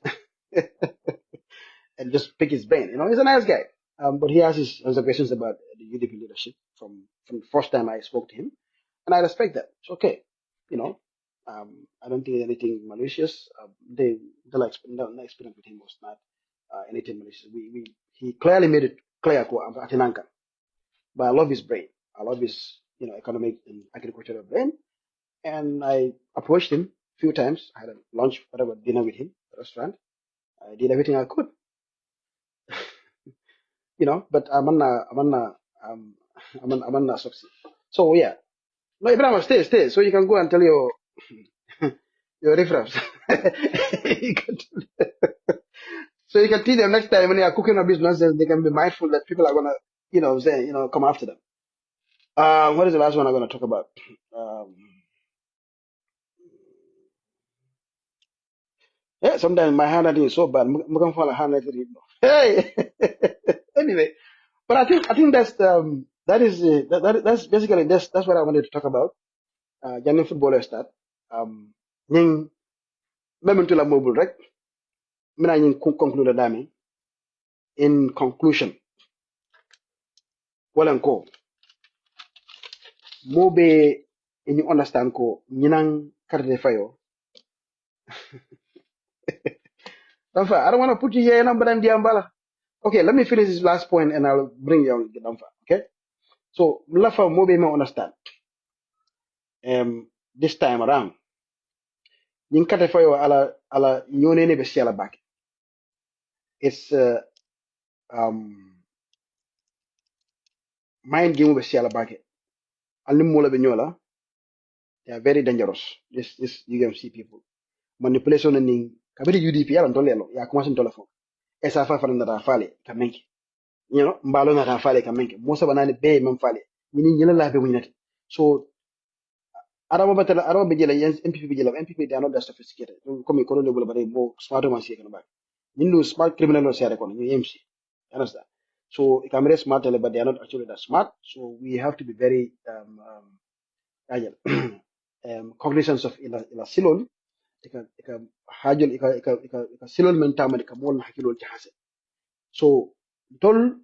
and just pick his brain. He's a nice guy. But he has his observations about the UDP leadership from the first time I spoke to him, and I respect that. It's okay. You know, I don't think anything malicious. The experience with him was not anything malicious. He clearly made it clear about Atinanka. But I love his brain. I love his economic and agricultural brain. And I approached him a few times. I had a lunch, whatever, dinner with him at the restaurant. I did everything I could, but um, I'm not succeed. So yeah, no, Ibrahim, stay. So you can go and tell your reference. You can- so you can teach them next time when they are cooking up this nonsense, they can be mindful that people are gonna, come after them. What is the last one I'm gonna talk about? Um, yeah, sometimes my handwriting is so bad. I'm gonna fall handwriting. Hey, anyway, but I think that's basically that's what I wanted to talk about. Young footballers start. Nying même to la mobile rek. Mina nying conclude dami. In conclusion, walan ko mobe in you understand ko nyinang carte fayo. Danfa, I don't want to put you here and I'm diambala. Okay, let me finish this last point and I'll bring you on Danfa. Okay, so lafa mobe me understand. This time around, nying carte fayo ala nyone ne be siala back. It's mind game be siala back. Alim mola be nyola. They are very dangerous. This UMC people. Manipulation and kabiri UDP ya ntolelo ya kuma sin telefon. Esa fa fa na fale kamenki. Mbalo na fale kamenki. Musa banani be man fale. Mini nyela la be munyati. So araba bejela yes MPP bejela MPP they are not that sophisticated. Comme ko le bare mo smart man see kan ba. Ninu smart criminal no share kon ni MC. Understand? So camera smart but they are not actually that smart. So we have to be very agile. Cognizance of ila silon ika hajol ika silol men tama ika mol hakilol ci hase. So dol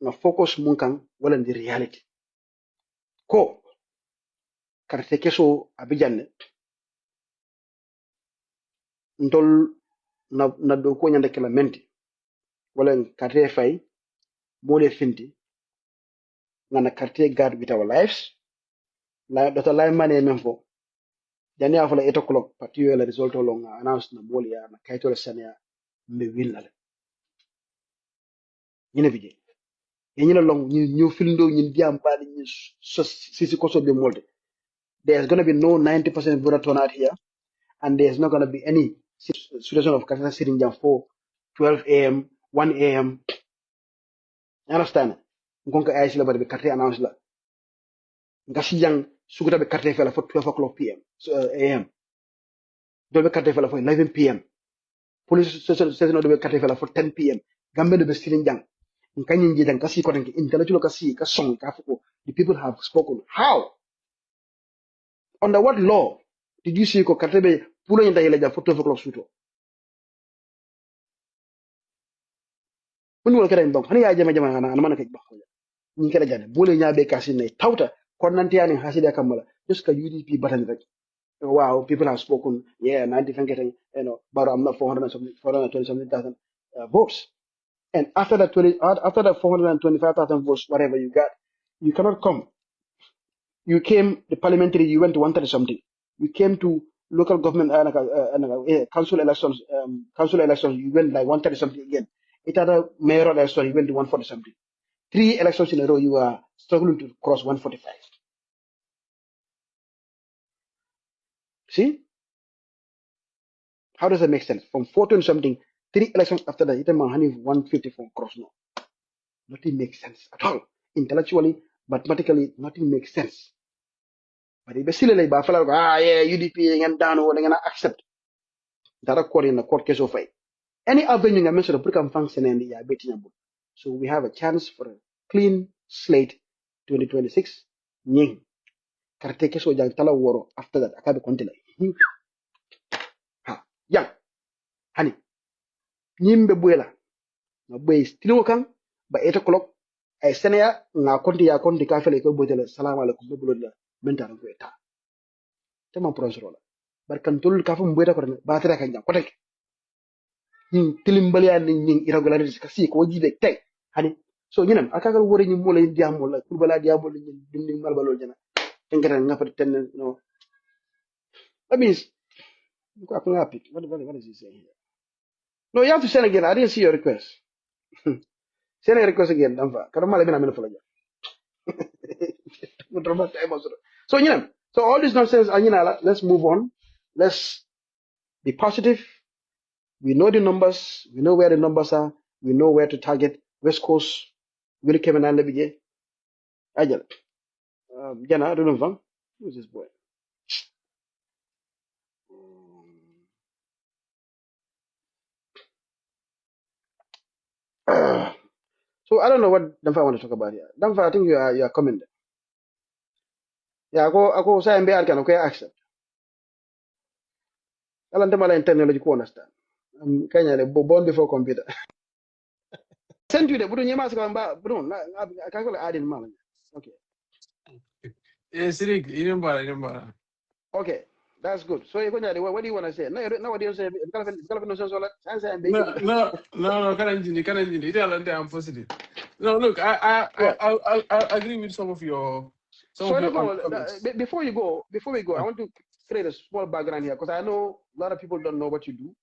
na focus mun kan wala the reality ko karte keso abijanne ndol na do ko nyande kala menti wala karte fay mole finti ngana karte guard with our lives la dota lay mane men fo jani afala 8 o'clock partiyo la result long announce na mole ya na kayto sania me willale ñine bije ñine long ñu filndo ñin diam bali ñi sisi koso de molde. There's going to be no 90% voter turnout here, and there's not going to be any situation of Katana sitting down for 12 a.m., 1 a.m. You understand? Ngonka ay sila ba be karte announce la. Ngasi yang suguta be karte fela for 12 o'clock p.m. a.m. Do be karte fela for 11 p.m. Police station do be karte fela for 10 p.m. Gambe do be sitting down. Nkanyi njida kasi kwa tanki intellectual kasi ka song ka fuko. The people have spoken. How? Under what law did you see ko karte be pulo nyinta yele for 12 o'clock suto? Mun wol kere mbam hani ya jama hana ana mana kay bakko ni kere jane bole nyaabe kasi nay tawta kon nanti yani hasida kamala just ka UDP batan rek. Wow, people have spoken. Yeah, 90 getting, but I'm not 400 something, 420 something thousand votes. And after that 425,000 votes, whatever you got, you cannot come. You came the parliamentary, you went to 130 something. You came to local government council elections, you went like 130 something again. It had a mayoral election, you went to 140 something. 3 elections in a row, you are struggling to cross 145. See? How does that make sense? From 14 something, 3 elections after that, it is 154 cross no. Nothing makes sense at all. Intellectually, mathematically, nothing makes sense. but be sile lay ba fala ko yeah UDP ngeen daanu wala ngeen accept dara ko in court case of fay any avenue nga meso pour kam function and ya beti nyambo so we have a chance for a clean slate 2026 nying karte keso jang tala woro after that akabe kontine ha yang hani nyimbe buela na boy stilo kan ba 8 o'clock ay senaya nga konti ya konti ka fele ko botele salam alaikum be bulo mentar ko eta tema prosro la barkan tul ka fum boyta ko ba tara kan jang ko tek tilimbali an ning irregularities ka si ko jibe tek hani so ñinam akagal wori ñi mo lay diamo la pour bala diamo ñi dindi malbalol jana engara nga fa ten no that means ko ak ngapi what is he saying here no you have to send again I didn't see your request send a request again damfa kado mala bina mena fala ja so ñinam so all this nonsense anyina let's move on let's be positive we know the numbers we know where the numbers are we know where to target west coast really came and lebije ajal jana I don't know who's this boy so I don't know what Damfa want to talk about here. Damfa, I think you are coming there. Yeah, ako sa MBR kan okay accept. Alam tamala technology ko understand. Kanya le born before computer. Send you the budu nyema sa ba budu na akakola add in mal. Okay. Yes, Rick, you Okay. That's good. So you go what do you want to say? No what do you say? No sense all that. No, I'm positive. No, look, I agree with some of your So comments. before we go, I Uh, want to create a small background here because I know a lot of people don't know what you do.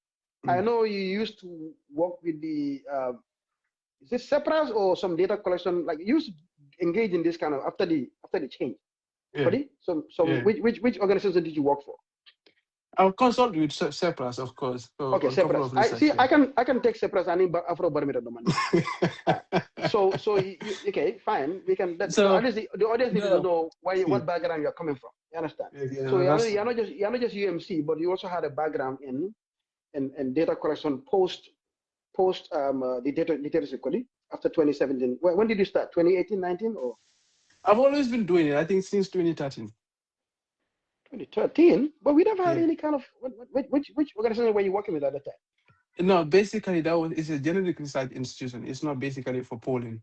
I mm, know you used to work with the is this separate or some data collection? Like you used to engage in this kind of after the change. yeah, Sorry, some yeah. which organization did you work for? I'll consult with Sepras, of course, Okay, on a couple separate. of I research. see. Yeah. I can take separate and Afro barometer money. So okay, fine. We can. At So least the audience needs to no, know yeah, what background you're coming from. You understand? So that's you're not just UMC, but you also had a background in data collection post the data literacy quality after 2017. When did you start? 2018, 19, or I've always been doing it. I think since 2013. 2013? But we never had Yeah. any kind of which organization were you working with at the time? No, basically it's a generic research institution. It's not basically for polling.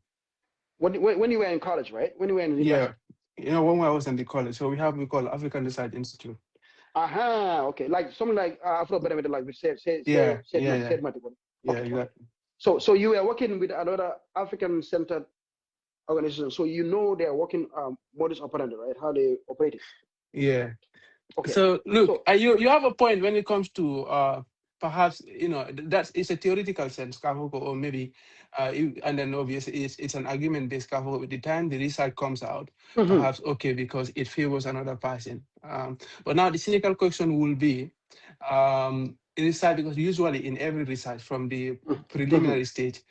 When you were in college, right? When you were in Yeah. university. When I was in the college, so we call African Research Institute. Aha, okay. Like something like Afro Barometer, like we Yeah, said multiple. yeah, Okay, okay. exactly. So you were working with another African centered organization. So you know they are working modus operandi, right? How they operate it. Yeah. Okay. So look, So you have a point when it comes to perhaps that's it's a theoretical sense, Kahuko, or maybe and then obviously it's an argument based Kahuko. With the time the research comes out, mhm, perhaps okay because it favors another person. But now the cynical question will be research, because usually in every research from the mhm, preliminary stage.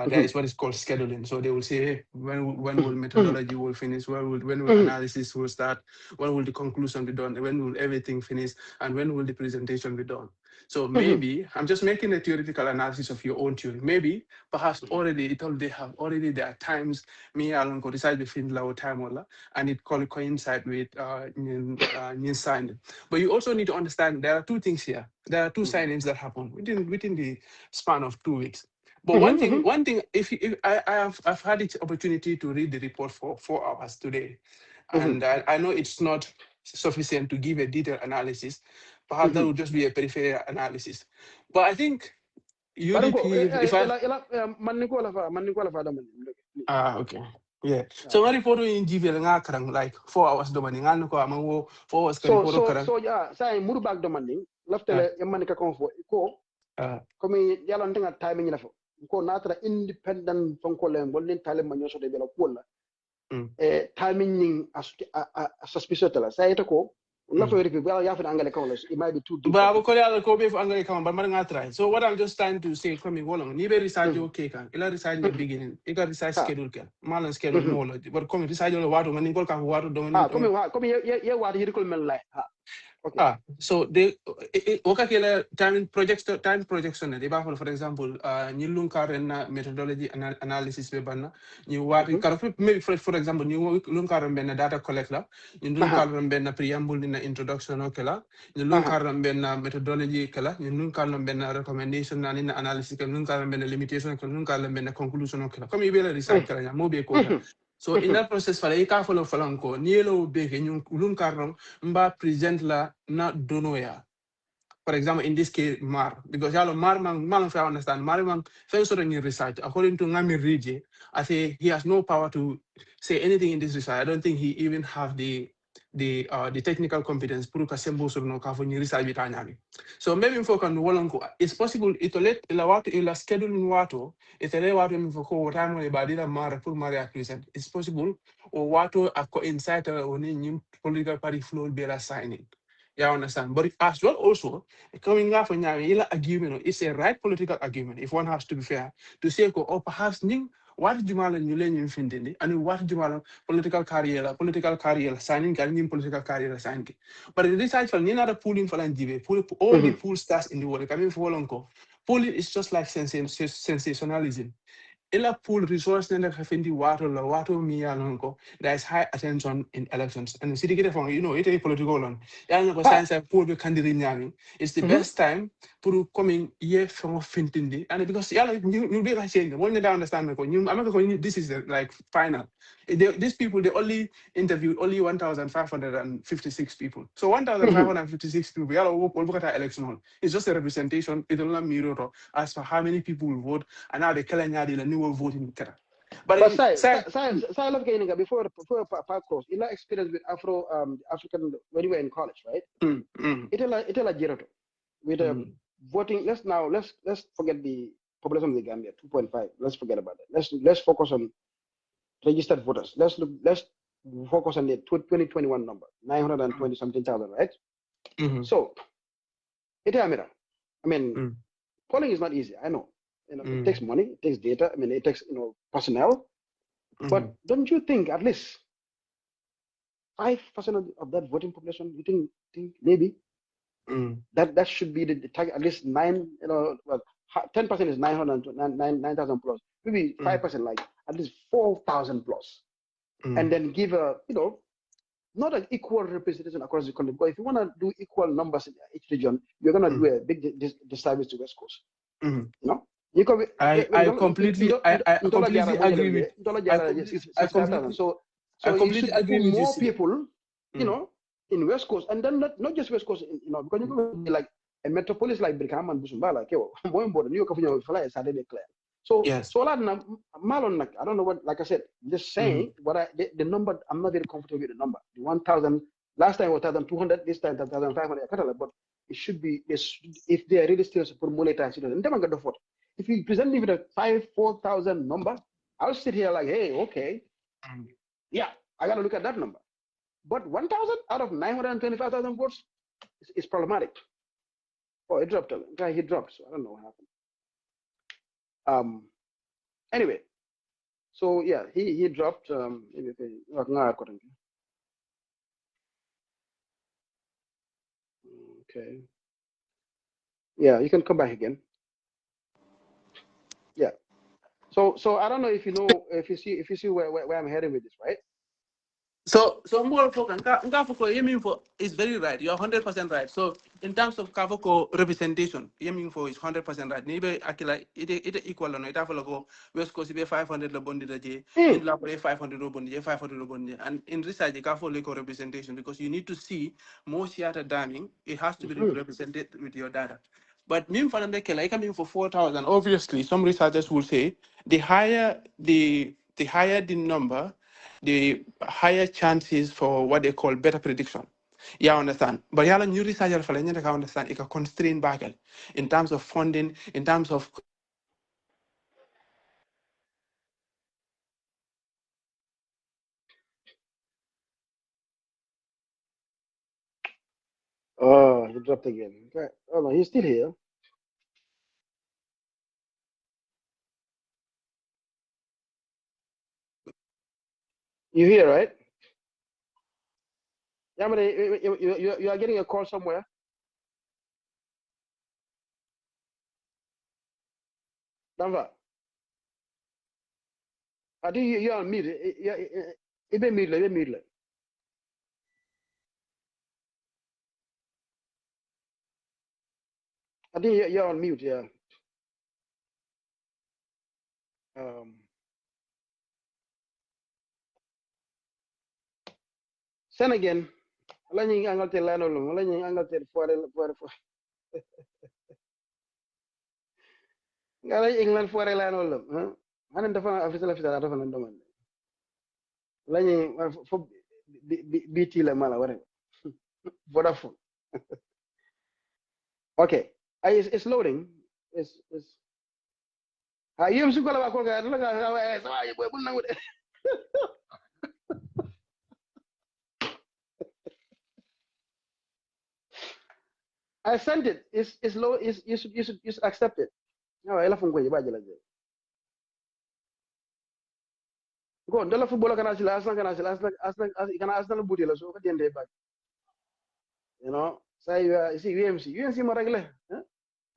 There mhm, is what is called scheduling. So they will say, hey, when will mhm, mhm, methodology will finish? When will mhm, analysis will start? When will the conclusion be done? When will everything finish? And when will the presentation be done? So mhm, maybe I'm just making a theoretical analysis of your own theory. Maybe perhaps already there are times me along go decide between low time and it coincide with new signing. But you also need to understand there are two things here. There are two mhm, signings that happen within the span of 2 weeks. But mhm, mhm, one thing, if I've had the opportunity to read the report for 4 hours today, mhm, and I know it's not sufficient to give a detailed analysis. Perhaps that mhm. would just be a peripheral analysis. But I think Baranko, UDP, if I man ko la fa dama. okay. Yeah. So my report in GVL nga karang like 4 hours domani nga ko amang 4 hours ka report karang. Yeah, say muru bag demanding Uh, laftele yamani ka konfo ko uh, komi yalla ndenga timing na fo ko natara independent fonko le bollin tale ma nyoso de bela ko la mm, timing ning suspicious tala say to ko Not for people. Well, you have an angle colors. It might be too deep for Bravo, people. Korea, Kobe for Anglo account, but I'm try. So what I'm just trying to say from me, hold on. Nibe research okay can. Ila research in the beginning. Ika research schedule can. Malan schedule no lo. But come research on water man Nicole ka water Come here, what you call men like. Okay. So they okay kila time projection na diba for example ni lunka na methodology analysis be banna ni wari maybe for example ni lunka na data collector ni lunka na preamble na introduction okela ni lunka na methodology kala ni lunka na recommendation na analysis kala lunka na limitation kala lunka na conclusion okela comme ibela research kala mo be ko so in that process fala ika follow falanko ni lo be ke nyun lunka mba present la na dono ya. For example, in this case, Marr, because yalo Marr man I understand. Marr man first sort of research. According to Ngami Riji, I say he has no power to say anything in this research. I don't think he even have the technical competence pour que sembo sur no ka fo ni research bitanyami. So maybe for kan wolonko it's possible itolet ila watu ila schedule ni watu itele watu mfoko time le badila Marr pour Marr present. It's possible or watu ako insight oni ni political party flow be la signing. Yeah, I understand. But as well, also, coming up from Nyamila argument, it's a right political argument, if one has to be fair, to say, or perhaps what Jumala Nulen Findini, and what Jumala political career, signing, and political career signing. But it is actually another pooling for Lanjive, pull all the pool stars in the world, coming for Wolonko. Pooling is just like sensationalism. Ila pool resource nenda kafindi watu miyalonko. There is high attention in elections. And the city get from it a political one. Yana ko science pool be candidate nyami. It's the best time pour coming year from fintindi. And because you be like saying when you don't understand this is like final. These people they only interviewed only 1,556 people. So 1,556 people yala wo election. It's just a representation. It don't mirror as for how many people will vote and now the Kalanyadi the new voting. But say love getting before cross. You know experience with African when you were in college, right? It a Girato with voting. Let's forget the population of the Gambia 2.5. Let's forget about that. Let's focus on registered voters. Let's focus on the 2021 number 920 something thousand, right? So I mean, polling is not easy. I know. It takes money, it takes data. I mean, it takes personnel. But don't you think at least 5% of that voting population? You think maybe that should be the target? At least 10% is 9,000 plus. Maybe 5%, like at least 4,000 plus, and then give not an equal representation across the country. But if you want to do equal numbers in each region, you're going to do a big disservice to West Coast. I completely agree with. I completely agree with more people, in West Coast, and then not just West Coast, because you can be like a metropolis like Brikama and Busumbala, more important. You can fly Saturday clear. So a lot of Malon, I don't know what. Like I said, just saying the number. I'm not very comfortable with the number. The 1,000 last time was 1,200. This time 1,500. But it should be if they are really still support monetary citizens. They get the vote. If you present me with a 4,000 number, I'll sit here like, hey, okay, yeah, I got to look at that number. But 1,000 out of 925,000 votes is problematic. Oh, it dropped. He dropped, so I don't know what happened. Anyway, so yeah, he dropped. Okay. Yeah, you can come back again. Yeah. So I don't know if you see where I'm heading with this, right? So more for Yemin is very right. You're 100% right. So in terms of Kavoko representation, Yemin for is 100% right. Maybe Akila it equal on it. Have go West Coast be 500 lobondi the J, in Lapre 500 lobondi, 500 lobondi, and in research the Kafo Leko representation because you need to see more theater damning. It has to be represented with your data. But mean for them like I mean for 4,000. Obviously, some researchers will say the higher the number, the higher chances for what they call better prediction. Yeah, I understand. But yeah, new researcher for any understand it can constrain back in terms of funding, in terms of he dropped again. Okay. Oh no, he's still here. You here, right? Yamade, you are getting a call somewhere. Danva, I think you're on mute. It be mute. I think you're on mute. Yeah. Send again. Lanying angal te lano lum. Lanying angal te fuare. Ngalay England fuare lano lum. Hanan dafa afisa dafa nan doman. Lanying fo BT la mala ware. Vodafone. Okay. It's loading. It's yem su ko la ba ko ga la ga sa ay boy bul nangu de. I sent it. It's low. You should accept it. No, I love go ba jela je. Go ndala football kana sila asna kana asna buti la so ka dende ba. You know, say you see UMC mo regle.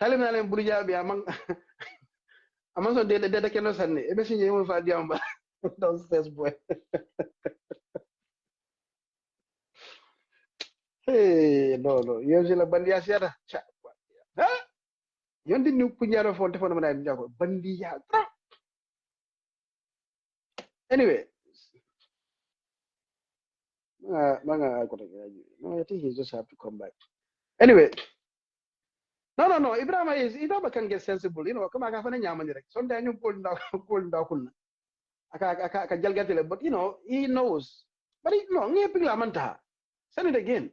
Talib na len bulu jabi amang amang so de keno sanne. E be sinye mo fa diamba. Don't stress boy. Hey, no. UMC la bandia siata. Ha? Yondi nu punyaro fon te fon na ndako. Bandia. Anyway, no, I think he just have to come back. Anyway, no. Ibrahim can get sensible. You know, come on, I can find sometimes you pull down. I can get it, but you know, he knows. But send it again.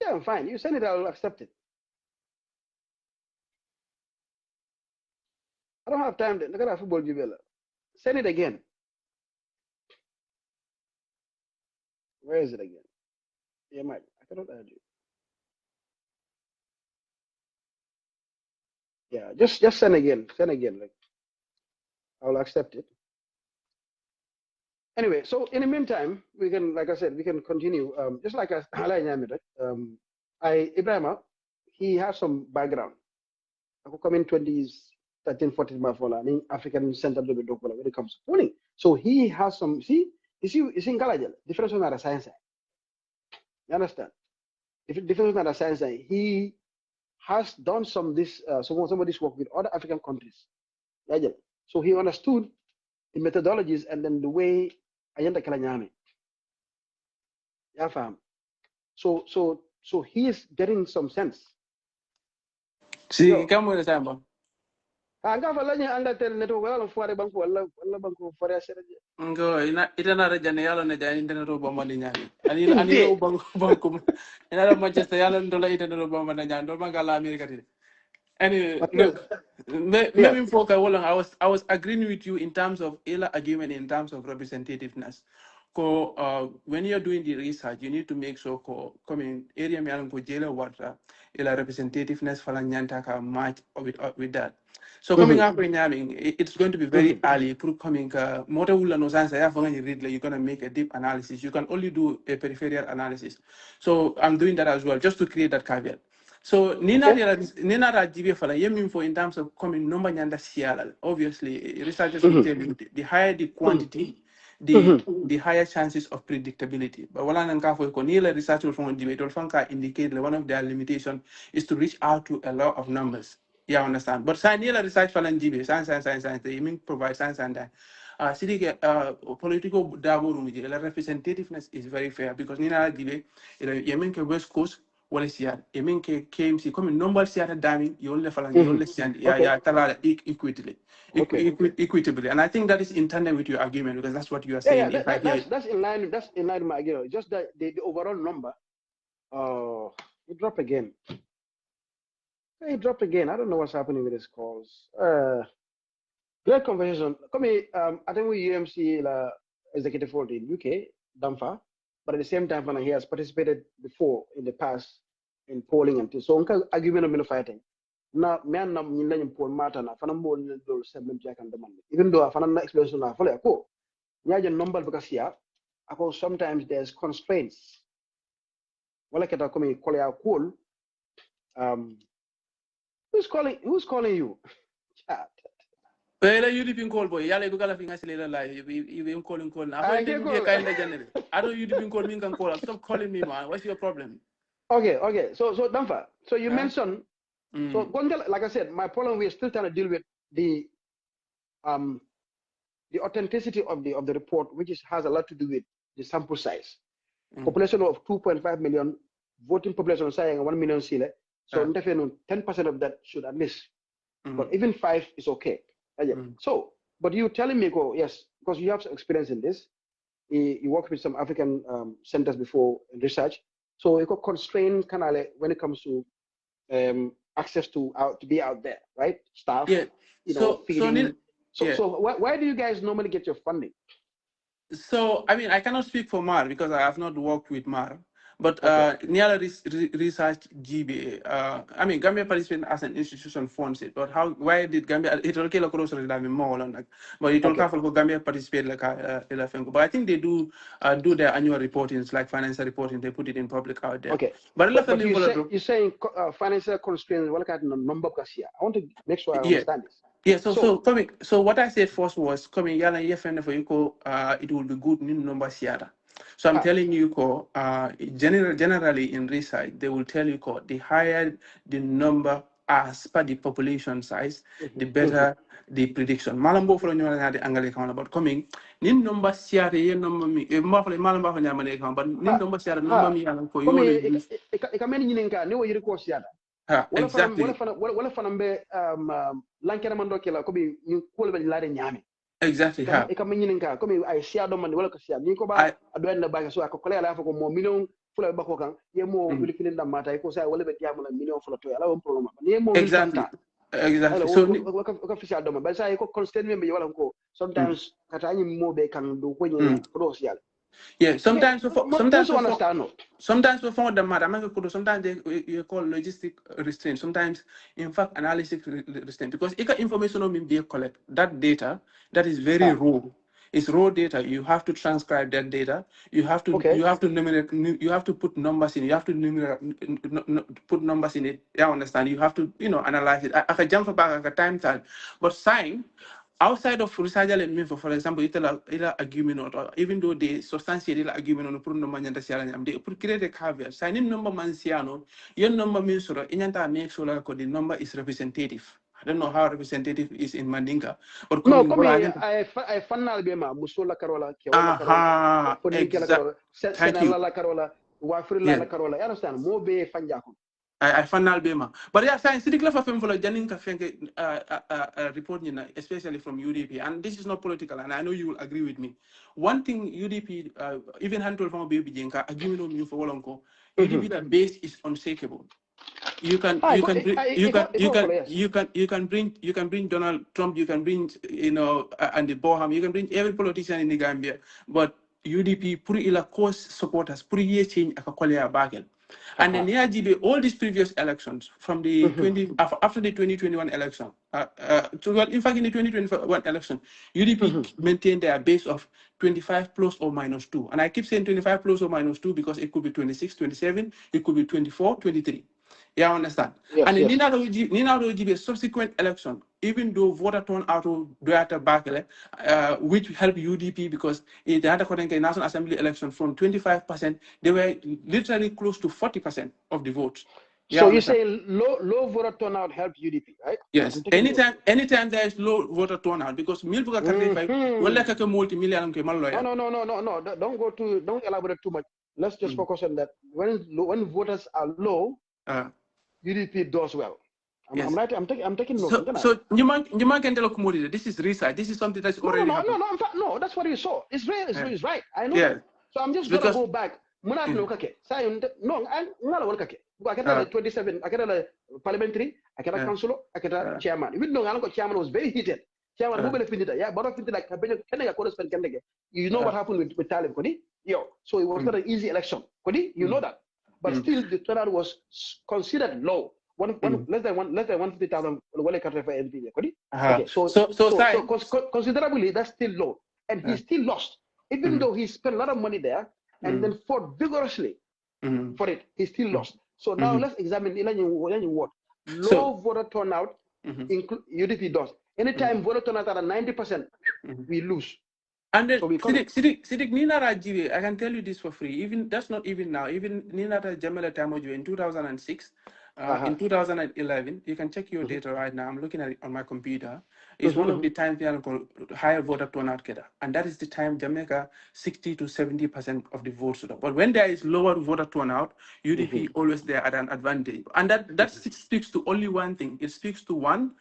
Yeah, I'm fine. You send it, I'll accept it. I don't have time. Look at that football, Jubela. Send it again. Where is it again? Yeah, Mike. I cannot add you. Yeah, just send again. Send again. Like I'll accept it. Anyway, so in the meantime, we can, like I said, we can continue. Just like Ibrahim, he has some background. I come in 20s, 13, 14 Mafola, African Center when it comes to polling. So he has some, you see in Kalajal, difference on science. You understand? If difference on science, he has done some of this work with other African countries. So he understood the methodologies and then the way Ayanda Kalanyami. Yeah, fam. So he is getting some sense. See, come with the time. Anga falanya anga tel neto wala fuare banku wala banku fuare aseraje. Ngo ina na rejane yalo ne jani internet ro bomba ni nyani. Ani ro banku. Ina na Manchester yalo ndola internet ro bomba na nyani. Ndoma gala America ti. Anyway, look, maybe Foka, I was agreeing with you in terms of ila argument in terms of representativeness. When you're doing the research, you need to make sure coming area me alam ko jela water ila representativeness falanyanta ka match with that. So coming up in Yaming, it's going to be very early. Coming motor will no sense. You're gonna make a deep analysis. You can only do a peripheral analysis. So I'm doing that as well, just to create that caveat. So Nina GBA fala yemin for in terms of coming number nyanda siala. Obviously, researchers will tell you the higher the quantity, the higher chances of predictability. But wala nanga for Konila research will from debate will indicate that one of their limitations is to reach out to a lot of numbers. Yeah, I understand. But Sanila research for GBA, science, they mean provide science and that. Political representativeness is very fair because Nina GBA, Yemen West Coast wala siya emin ke KMC comme number siya dami yole falan yole siya ya tala equitably, and I think that is in tandem with your argument because that's what you are saying. That's in line with my argument. Just that the overall number it dropped again. It dropped again. I don't know what's happening with this calls. Great conversation. I think we UMC executive board in UK, Damfa, but at the same time, he has participated before in the past in polling and so on argument of fighting. Na me and nam ñin lañu poll mata na fana mo ni do sebem ci kan demand even though fana na explanation na fele ko ñaaje number because here ako sometimes there's constraints wala keta comme ko ya cool who's calling you chat Pera UDP call boy. Yale go gala finga sile la you calling call. I I find can them be a call kind of general. I don't UDP call me can call. Stop calling me, man. What's your problem? okay so Damfa so you Huh? mentioned so like I said my problem we're still trying to deal with the authenticity of the report, which has a lot to do with the sample size. Population of 2.5 million, voting population saying 1 million sile. So 10% of that should at least, but even 5 is okay. So, but you telling me, go yes, because you have some experience in this. You worked with some African centers before in research. So you got constrained canale when it comes to access to be out there, right? Staff, feeding. So why do you guys normally get your funding? So I mean, I cannot speak for Marr because I have not worked with Marr. But near research GB, I mean, Gambia participant as an institution funds it. But why did Gambia? It will kill across the more like, but it will have for Gambia participate like But I think they do their annual reportings, like financial reporting. They put it in public out there. Okay. But you're saying financial constraints. What kind of number? I want to make sure I understand this. Yeah, so what I said first was coming yala yefende for you it will be good new numbers here. So I'm telling you generally in research they will tell you the higher the number as per the population size, the better the prediction. Malambo for you the angle account about coming nin number here ye number me malamba for nyamane account but nin number here number me for you use ni course exactly. Wala fanam be lankere man dokela ko bi ñu ko be laade ñaami Exactly. E kam ñinin ka ko mi ay sia do man wala ko sia ni ko ba ado en ba so ko kala la fa ko mo million fula ba ko kan ye mo wili filin dam mata ko sa wala be diamala million fula to ala on problème ni mo wili exactly so ko fi sia do man ba sa ko constant me wala ko sometimes kata ñi mo be kan do ko ñi ko sia yeah, sometimes we found the matter. Sometimes you call logistic restraint. Sometimes, in fact, analysis restraint because if information on be collect that data that is very raw. It's raw data. You have to transcribe that data. You have to numerate. You have to put numbers in. You have to put numbers in it. Yeah, understand. You have to analyze it. I can jump back at a time time, but sign. Outside of research element, for example, ila argument or even though they substantiate the argument on the put number nyanda siala they put create a caveat. Signing number mansiano, your number means so inyanta make sure that the number is representative. I don't know how representative is in Mandinka, but no, come here. I fanal bema musola carola carola, exactly. Senala la carola, wafrila la carola. You understand? Mo be fanjako. I fanal bema. But yeah, science city for Janinka report especially from UDP, and this is not political, and I know you will agree with me. One thing UDP, even handle from baby Jenka, agreement on you for Wolonko, UDP that base is unshakable. You can bring Donald Trump, you can bring Andy Boham, you can bring every politician in the Gambia, but UDP puri ila cause supporters puri ye change akakwale bagel. And then here all these previous elections from the after the 2021 election, in fact in the 2021 election, UDP maintained their base of 25 plus or minus 2. And I keep saying 25 plus or minus 2 because it could be 26, 27, it could be 24, 23. Yeah, I understand. Yes, and Nina Roji subsequent election, even though voter turnout which helped UDP because in the National Assembly election from 25%, they were literally close to 40% of the votes. So you say low voter turnout helped UDP, right? Yes. Anytime there is low voter turnout, because Milbuga multi-million. No. Don't elaborate too much. Let's just focus on that. When voters are low, UDP does well. I'm right. I'm taking notes. So you can tell commodity. This is research. This is something that's already happened. No. In fact, no. That's what you saw. It's right. I know that. So I'm just gonna go back. No, I'm not work. I get 27. I get a parliamentary. I get a councillor. I get a chairman. Even though I chairman was very heated. Chairman, who will finish it? Yeah, but I feel like you know what happened with Talib, Kodi? So it was not an easy election, Kodi. You know that. but still the turnout was considered low. Less than 150,000. Okay, so considerably that's still low, and he still lost, even though he spent a lot of money there and then fought vigorously for it. He still lost. So now let's examine what low voter turnout UDP does. Anytime voter turnout at 90%, we lose. And then, Sidik Nina Rajive, I can tell you this for free. Even that's not even now. Even Nina Jamila Tamojo in 2006, in 2011, you can check your data right now. I'm looking at it on my computer. It's one of the times we have higher voter turnout, and that is the time Jamaica 60 to 70% of the votes. But when there is lower voter turnout, UDP always there at an advantage, and that speaks to only one thing. It speaks to one,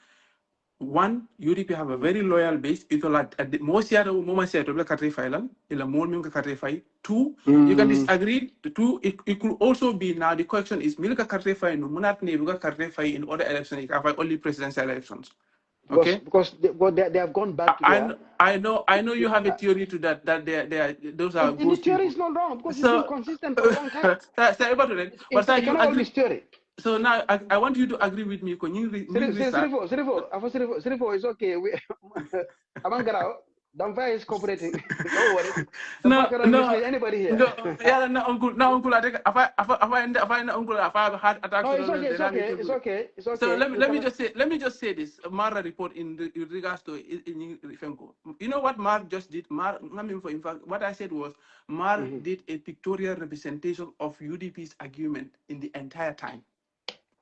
UDP have a very loyal base. It will at the most year moment say to country file ila more country file. Two, you can disagree. Two, it could also be now the question is milka country file no monat ne country file in other elections. It have only presidential elections. Okay, because they have gone back to their. I know you have a theory to that those are the theory is not wrong because it's been consistent for a long time. But it cannot all be theory. So now I want you to agree with me. Sirifo is okay. Damfa is cooperating. Don't worry. No, anybody here. No, uncle. I think if I uncle, if I have heart attack. No, it's okay. So let me just say this. Marr report in regards to Ifenko. You know what Marr just did? In fact, what I said was Marr did a pictorial representation of UDP's argument in the entire time.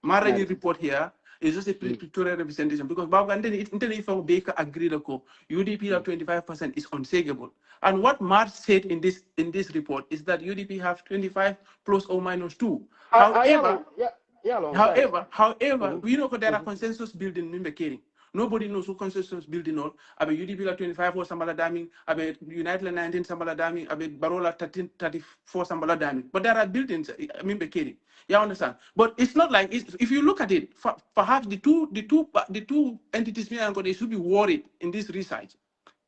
Marr report here is just a pictorial representation because Bob and then if Baker agreed UDP of 25% is unsayable. And what Marr said in this report is that UDP have 25 plus or minus 2. However, we know there are consensus building in the caring. Nobody knows who consensus building on. Abe UDP la 25 for Sambala Daming, Abe United 19 Sambala Daming, Abe Barola 34 Sambala Daming. But there are buildings, I mean, Bekeri. You understand? But it's not like if you look at it, perhaps the two entities they should be worried in this research.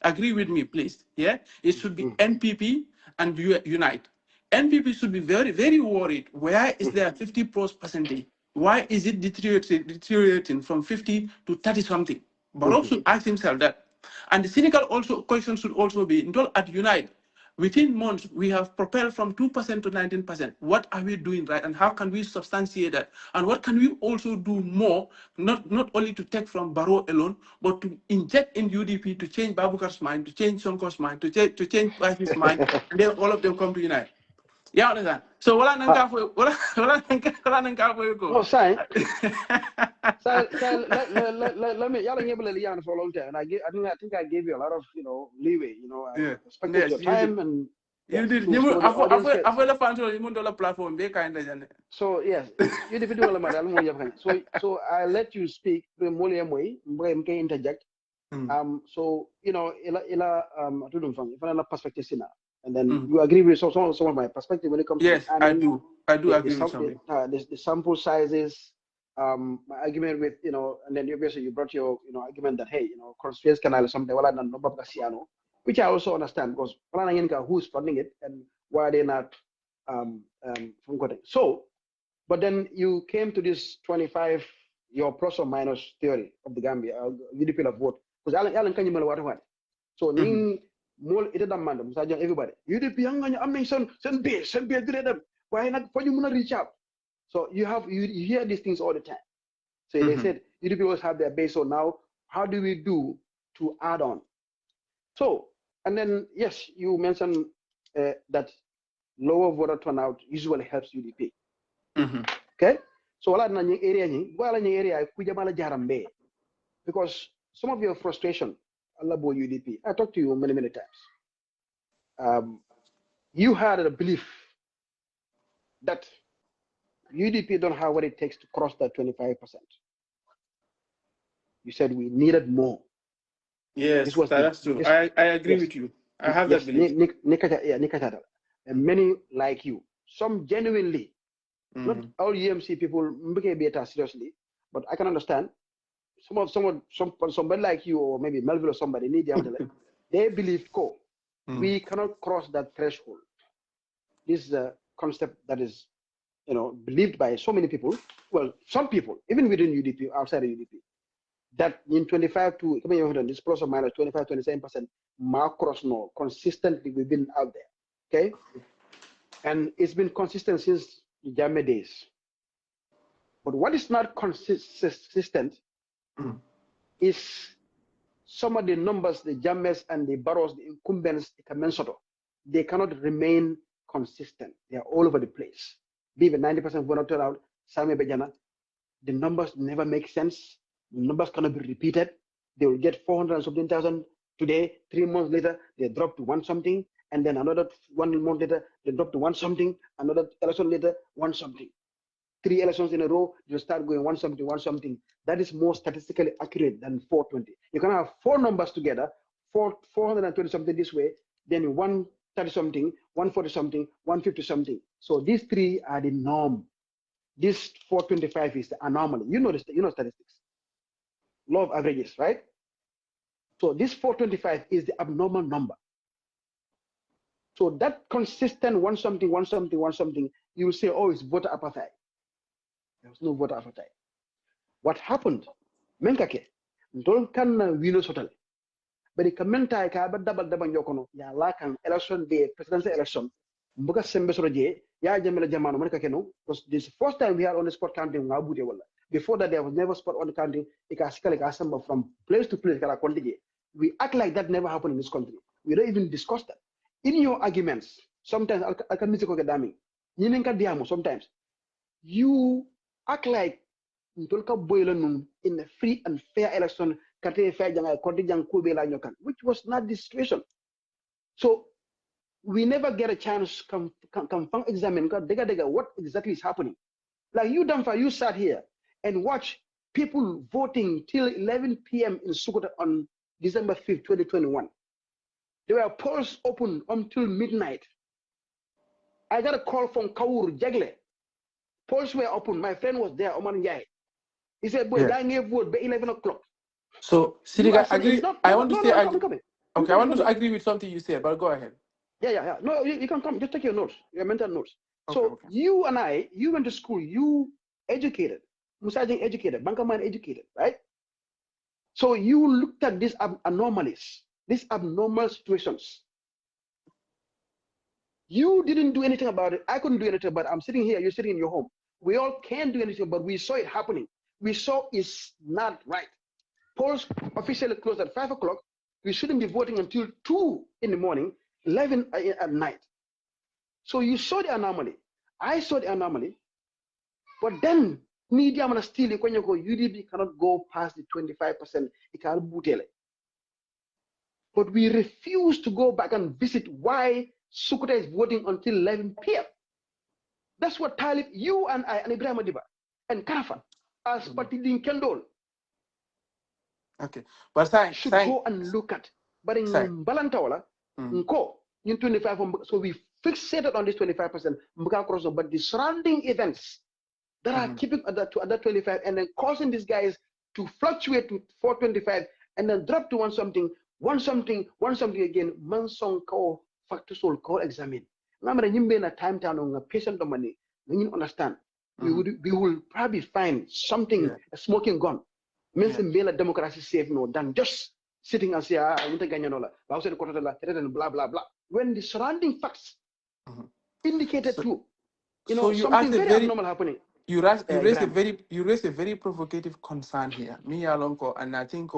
Agree with me, please. Yeah, it should be NPP and Unite. NPP should be very, very worried. Where is their 50%? Why is it deteriorating from 50 to 30 something? Barrow should ask himself that. And the cynical question should also be, at Unite, within months, we have propelled from 2% to 19%. What are we doing right? And how can we substantiate that? And what can we also do more, not only to take from Barrow alone, but to inject in UDP to change Babukar's mind, to change Sonko's mind, to change his mind, and then all of them come to Unite. Yeah, understand. So what I'm No, sign. Let me for a long time. And I think I gave you a lot of leeway. I respected your time and you did. You platform. So yes, you did. So I let you speak. Interject. So perspective and then you agree with some of my perspective when it comes to I do agree with something. The sample sizes, my argument with and then obviously you brought your argument that hey Suez Canal is something which I also understand because who's funding it and why are they not so but then you came to this 25 your plus or minus theory of the Gambia UDP of vote because Alan can you so more it doesn't matter everybody UDP am nañ sen base dire dem waaye nag fa ñu mën a reach out so you hear these things all the time so they said UDP always have their base so now how do we do to add on so and then yes you mentioned that lower voter turnout usually helps UDP okay so wala na ñi area ku jamala jarambe because some of your frustration about UDP I talked to you many times you had a belief that UDP don't have what it takes to cross that 25%. You said we needed more. Yes, that's true. I agree with you. I have that belief. And many like you, some genuinely, not all UMC people beta seriously, but I can understand somebody like you or maybe Melville or somebody they believe we cannot cross that threshold. This is a concept that is believed by so many people, well, some people, even within UDP, outside of UDP, that in 25 to this plus or minus 25, 27% macros no consistently we've been out there. Okay. And it's been consistent since the Jammeh days. But what is not consistent is some of the numbers, the Jammehs and the Barrows, the incumbents, they cannot remain consistent. They are all over the place. Be the 90% voter turnout, Sami Bejana, the numbers never make sense. The numbers cannot be repeated. They will get 400 and something thousand today, 3 months later, they drop to one something, and then another 1 month later, they drop to one something, another election later, one something. 3 elections in a row, you start going one something, one something. That is more statistically accurate than 420. You can have 4 numbers together, 420 something this way, then 130 something, 140 something, 150 something. So these 3 are the norm. This 425 is the anomaly. You know statistics. Law of averages, right? So this 425 is the abnormal number. So that consistent one something, one something, one something, you will say, oh, it's voter appetite. There was no voter appetite. What happened? Menkake, don't can wino sotale. But the commenta ka ba double nyokono ya la kan election day presidential election. Mbuka sembe soroje ya jamela jamano menkake no, because this is the first time we are on the spot counting ngabute wala. Before that there was never spot on the counting. From place to place. We act like that never happened in this country. We don't even discuss that. In your arguments, sometimes sometimes you act like in a free and fair election, which was not the situation. So we never get a chance to examine what exactly is happening. Like you, Damfa, you sat here and watch people voting till 11 p.m. in Sokoto on December 5th, 2021. There were polls open until midnight. I got a call from Kaur Jagle. Polls were open. My friend was there, Omar Njai. He said, boy, I gave vote by 11 o'clock. So, Siriga, I want to agree with something you said, but go ahead. Yeah. No, you can come. Just take your notes, your mental notes. So you and I, you went to school, you educated, Musajing educated, Bankaman educated, right? So you looked at these anomalies, these abnormal situations. You didn't do anything about it. I couldn't do anything about it. I'm sitting here, you're sitting in your home. We all can't do anything, but we saw it happening. We saw it's not right. Polls officially closed at 5 o'clock. We shouldn't be voting until 2 in the morning, 11 at night. So you saw the anomaly. I saw the anomaly. But then, media mana still UDP cannot go past the 25%. It can't boot. But we refuse to go back and visit why Sukuta is voting until 11 p.m. That's what Talib, you and I, and Ibrahim Adiba, and Karafan, as Patidin Kendall, but should go and look at. But in Balantawala, in 25, so we fixated on this 25%, but the surrounding events that are keeping to other 25 and then causing these guys to fluctuate to 425 and then drop to one something again, mansong ko factual ko examine. Namara nyimbe na time town on a patient the money, when you understand, we will probably find something, a smoking gun. Means democracy safe than just sitting and say, blah blah blah. When the surrounding facts indicated too, something very abnormal happening. You raised a very provocative concern here, me Alonko, and I think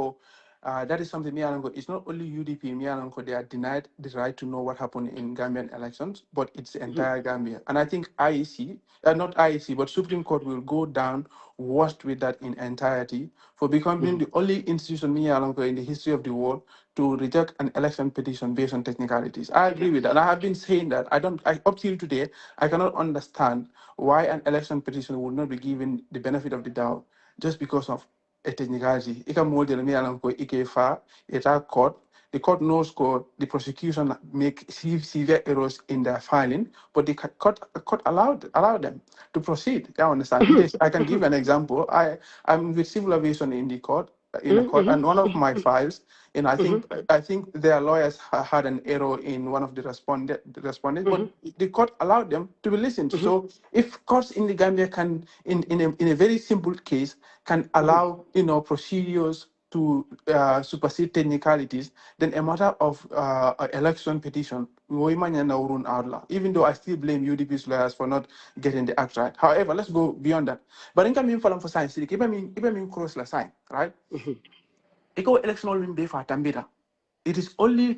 that is something me Alonko. It's not only UDP, me Alonko. They are denied the right to know what happened in Gambian elections, but it's the entire Gambia. And I think IEC, not IEC, but Supreme Court will go down worst with that in entirety for becoming the only institution me Alonko in the history of the world to reject an election petition based on technicalities. I agree with that, and I have been saying that up till today I cannot understand why an election petition would not be given the benefit of the doubt just because of a technicality. Ika model me alam ko ike fa eta court. The court knows the prosecution make severe errors in their filing, but the court allowed them to proceed. I understand. Yes, I can give an example. I'm with civil aviation in the court. in a court, and one of my Mm-hmm. files, and Mm-hmm. I think their lawyers had an error in one of the respondents, but Mm-hmm. the court allowed them to be listened to. Mm-hmm. So if courts in the Gambia can, in a very simple case, can Mm-hmm. allow procedures to supersede technicalities, then a matter of election petition, even though I still blame UDP's lawyers for not getting the act right. However, let's go beyond that. But in Gambia, for science, if I mean cross la sign, right? Mm-hmm. Iko election will be for Tambira. It is only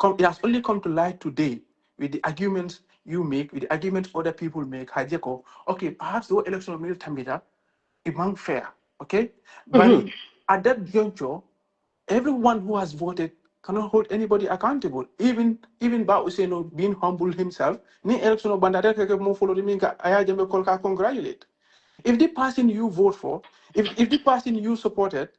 it has only come to light today with the arguments you make, with the arguments other people make. Hajeko, okay, perhaps the election will Tambira, it might fair, okay? But Mm-hmm. at that juncture, everyone who has voted cannot hold anybody accountable. Even Ba Useno being humble himself, ni election of Bandada mo follow the minka ayajame kolka congratulate. If the person you vote for, if the person you supported,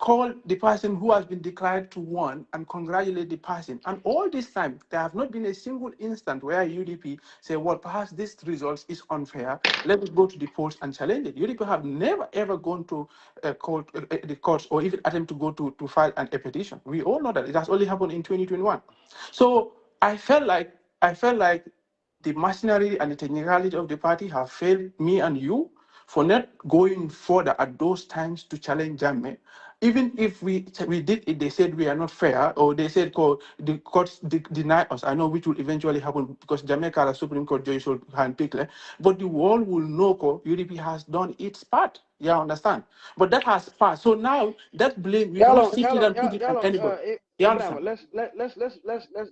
call the person who has been declared to won and congratulate the person. And all this time, there have not been a single instant where UDP say, well, perhaps this result is unfair. Let me go to the polls and challenge it. UDP have never ever gone to the courts or even attempt to go to file a petition. We all know that it has only happened in 2021. So I felt like the machinery and the technicality of the party have failed me and you for not going further at those times to challenge Jammeh. Even if we did it, they said we are not fair, or they said the courts deny us. I know which will eventually happen because Jamaica, the Supreme Court judge will handpick, but the world will know UDP has done its part. Yeah, understand? But that has passed. So now that blame, we cannot Yalong, sit it Yalong, and put it on Yalong, anybody. You Ibrahim, understand?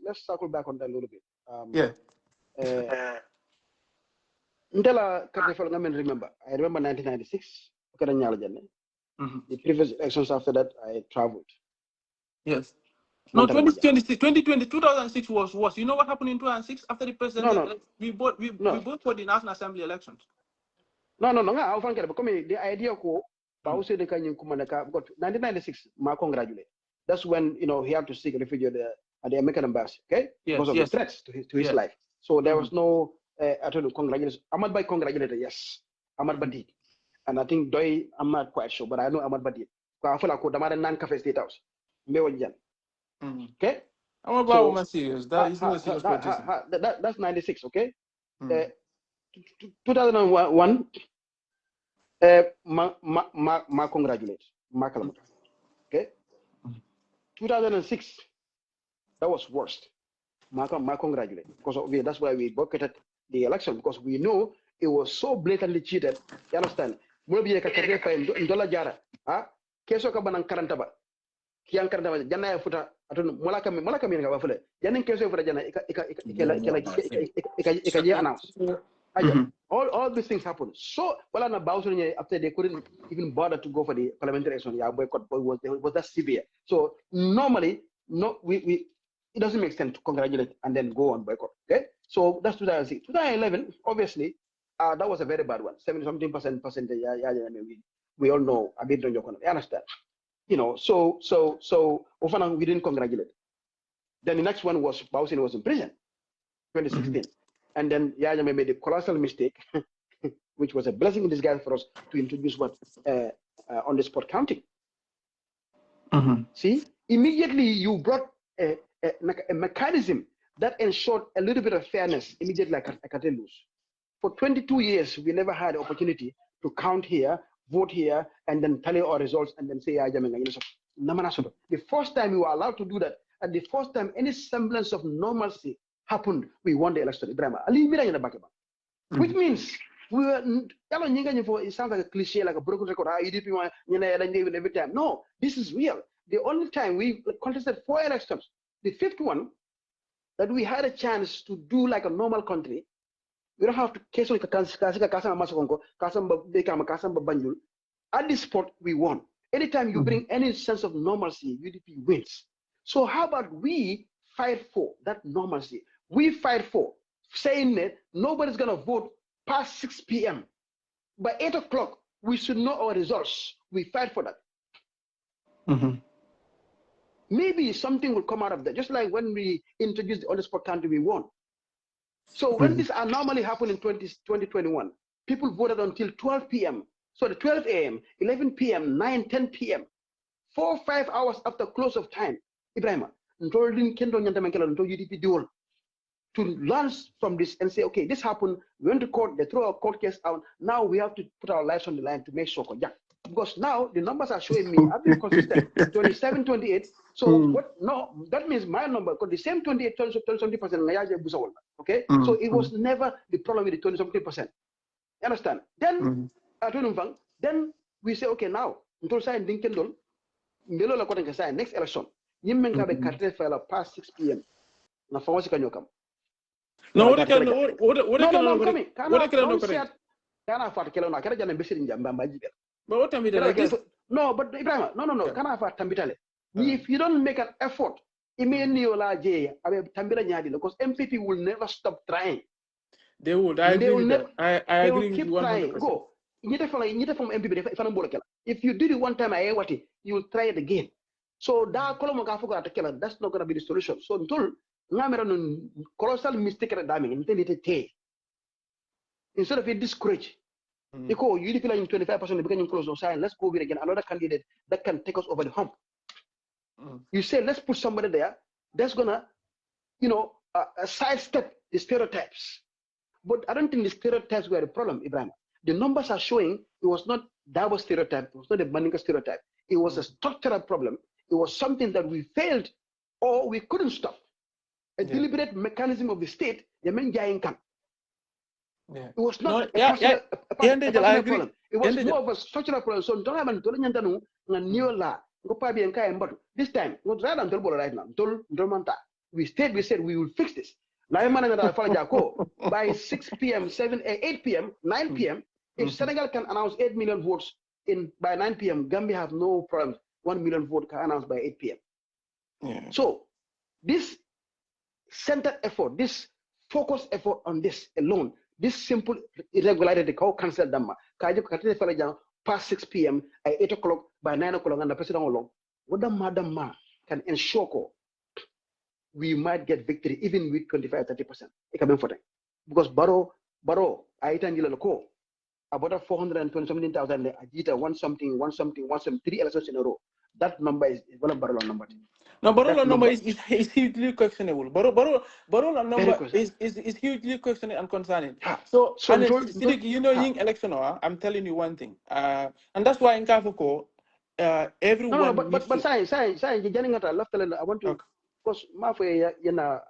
let's circle back on that a little bit. Yeah. Uh, Ndela Katefal Ngamen remember. I remember 1996. Mm-hmm. The previous elections after that, I traveled. Yes. No, Mantala Manja. 2006 was worse. You know what happened in 2006 after the president? No, We no, both for the National Assembly elections. no. Nga aufan kere because the idea ko pause de kanyin kumanaka got 1996 ma congratulate. That's when he had to seek refuge at the American embassy, okay? Yes, Because of the yes, threats to his yes. life. So there was no I told you congratulations. Ahmad Bai congratulated, yes. Ahmad Badi. And I think Doi, I'm not quite sure, but I know Ahmad Badi. I feel like Damara Nan Cafe State House. Okay? I'm about So more serious. That is not a serious politician. that's 96, okay? 2001, ma congratulate. Ma Kalamata. Okay? 2006, that was worst. Ma congratulate. Because that's why we boycotted the election, because we know it was so blatantly cheated. You understand? Maybe a in dollar jara. Keso ka banang karanta ba. Kiang karanta ba. Jana ya futa. Atun malaka mi nga wafule. Janin keso futa jana ika announce. All these things happen. So, after they couldn't even bother to go for the parliamentary election, boycott was that severe. So normally, it doesn't make sense to congratulate and then go on boycott. Okay, so that's 2006. 2011, obviously, that was a very bad one. 70-something percentage. We all know. I didn't understand. So we didn't congratulate. Then the next one was Bausin was in prison, 2016. And then Yaya made a colossal mistake, which was a blessing in disguise for us to introduce what on the spot counting. See, immediately you brought a mechanism that ensured a little bit of fairness. Immediately, I can tell you. For 22 years, we never had the opportunity to count here, vote here, and then tally our results, and then say, the first time we were allowed to do that, and the first time any semblance of normalcy happened, we won the election. Which means we were, it sounds like a cliche, like a broken record. Every time. No, this is real. The only time we contested 4 elections, the 5th one, that we had a chance to do like a normal country. We don't have to at this spot we won. Anytime you bring any sense of normalcy, UDP wins. So how about we fight for that normalcy? We fight for saying that nobody's gonna vote past 6 p.m. By 8 o'clock, we should know our results. We fight for that. Maybe something will come out of that, just like when we introduced the on-the-spot country, we won. So when this anomaly happened in 2021, people voted until 12 p.m. So the 12 a.m., 11 p.m., 9, 10 p.m., 4 or 5 hours after close of time, Ibrahima, UDP dual to learn from this and say, okay, this happened, we went to court, they throw a court case out, now we have to put our lives on the line to make sure. Yeah. Because now the numbers are showing me, I've been consistent, 27, 28. So what? No, that means my number, because the same 28, 70%, okay? So it was never the problem with the 20-something%. You understand? Then, then we say, okay, now, until sign Dinkendol, next election, you make a carte file past 6 p.m. Na fawasi kanyo kam. No, what can I'm coming. Don't say kana fat kelo na kera jana besiri njamba majiga. But what time is no, but Ibrahim, no. Kana fat tambitale. If you don't make an effort, imeni ola je abe tambira nyadi because MPP will never stop trying. They would. I agree with that. I agree with you 100%. Trying. Go. Nyete from MPP if you did it one time you will try it again. So that kolomo ka fuko atakela, that's not going to be the solution. So until ngamera no colossal mistake at daming instead of it discourage. Because you feel like 25% becoming close on side, let's go with again another candidate that can take us over the hump. You say let's put somebody there that's gonna, sidestep the stereotypes. But I don't think the stereotypes were the problem, Ibrahim. The numbers are showing it was not Dabo stereotype, it was not a Maninga stereotype. It was a structural problem. It was something that we failed or we couldn't stop. A deliberate mechanism of the state, the main giant camp. It was not a personal problem. It was more of a structural problem. So don't have this time, we said we will fix this. By 6 p.m., 8 p.m., 9 p.m., if Senegal can announce 8 million votes by 9 p.m., Gambia have no problem. 1 million vote can announce by 8 p.m. So this centered effort, this focused effort on this alone, this simple irregularity, how cancel them. Past 6 p.m., at 8 o'clock, by 9 o'clock, and the president along. What the madam can ensure we might get victory even with 25-30%. Because Baro, I tell you, about 420,000, Ajita, one something, 3 elections in a row. That number is one of Barola number. No, Barola number is hugely questionable. Barola number is hugely questionable and concerning. So Ying election, I'm telling you one thing. And that's why in Kafuko, everyone. No, but science, I want to, because I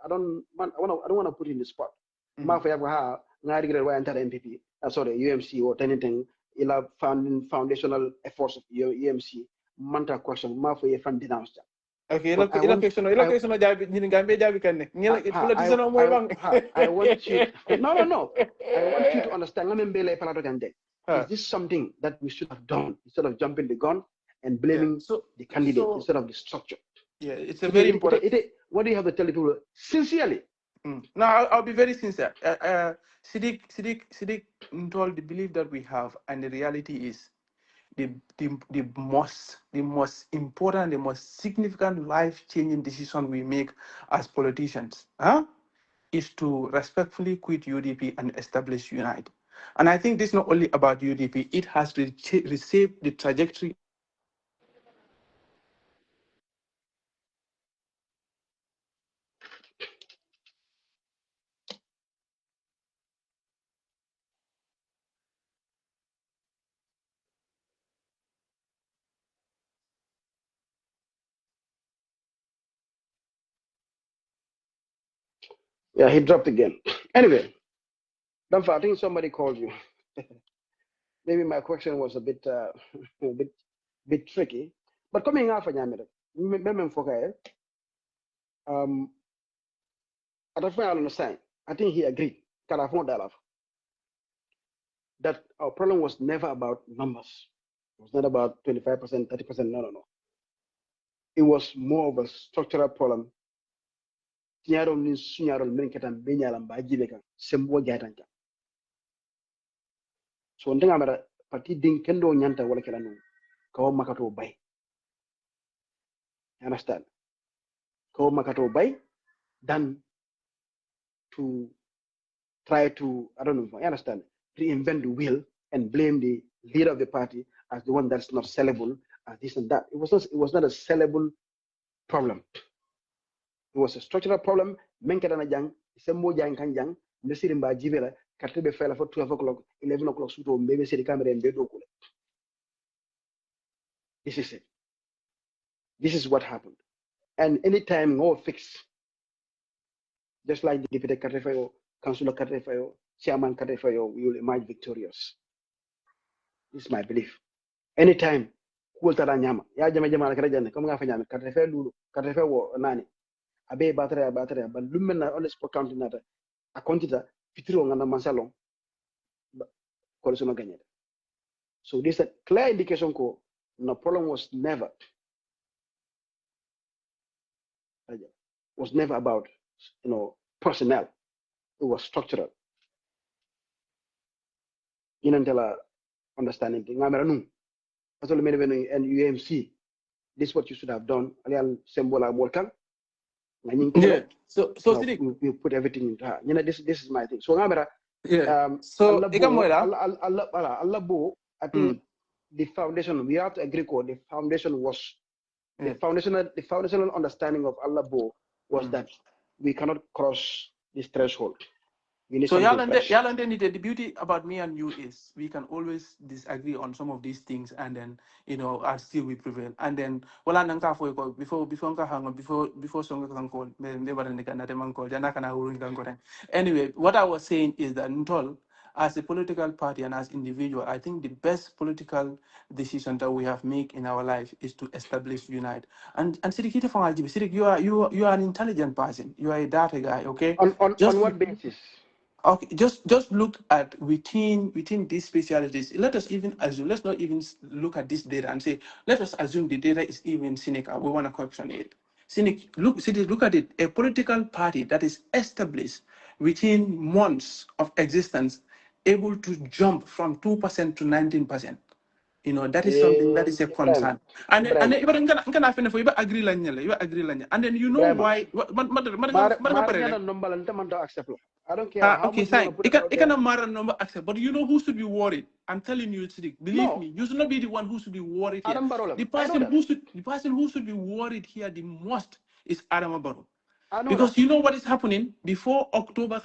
don't want to put in the spot. MPP, sorry, UMC or anything, foundational efforts of UMC, Manta question, fan denounced. Okay, I want you, no. I want you to understand. Is this something that we should have done instead of jumping the gun and blaming the candidate instead of the structure? Yeah, it's a very important. What do you have to tell people sincerely? No, I'll be very sincere. Siddiq told the belief that we have, and the reality is the most important, the most significant life-changing decision we make as politicians is to respectfully quit UDP and establish Unite. And I think this is not only about UDP, it has received the trajectory. Yeah, he dropped again. Anyway, I think somebody called you. Maybe my question was a bit tricky. But coming out for Yamir, I don't understand. I think he agreed. That our problem was never about numbers. It was not about 25%, 30%. No. It was more of a structural problem. So ndenga parti din kendo nyanta wala kala no kawo makato bay. You understand? Kawo makato bay than to try to, I don't know, you understand, reinvent the wheel and blame the leader of the party as the one that's not sellable this and that. It was not a sellable problem. It was a structural problem. Men kadana jang, sembo jang kan jang, mesiri mba jivela, karte be fela for 12 o'clock, 11 o'clock suto, mbebe siri camera and bedo kule. This is it. This is what happened. And anytime no fix, just like the deputy Katefayo, councillor Katefayo, chairman Katefayo, we will emerge victorious. This is my belief. Anytime, kultara nyama, ya jama jama kara jana, kama ngafa nyama, Katefayo lulu, Katefayo nani, abe battery, but lumena on the spot counting nata, a quantita, fitro ngana mansalon, kolesono ganyeda. So this is a clear indication ko, no problem was never about, personnel. It was structural. Inantela understanding thing. And UMC, this is what you should have done. Yeah. So we put everything into her. This is my thing. So so I think the foundation, we have to agree on the foundation was the foundational understanding of Allah was that we cannot cross this threshold. So Yalande, the beauty about me and you is we can always disagree on some of these things, and then still we prevail. And then anyway, what I was saying is that Ntol, as a political party and as individual, I think the best political decision that we have made in our life is to establish Unite. And Sidik, you are an intelligent person. You are a data guy, okay? On what basis? Okay, just look at within these specialties. Let's not even look at this data and say, let us assume the data is even cynical. We want to question it. Look at it. A political party that is established within months of existence, able to jump from 2% to 19%. That is something that is a concern. And then agree and then why I don't care how okay, much you want to put it out can matter number accept, but who should be worried? I'm telling you, believe me, you should not be the one who should be worried here. The person who should be worried here the most is Adam Barrow. Because you know what is happening? Before October,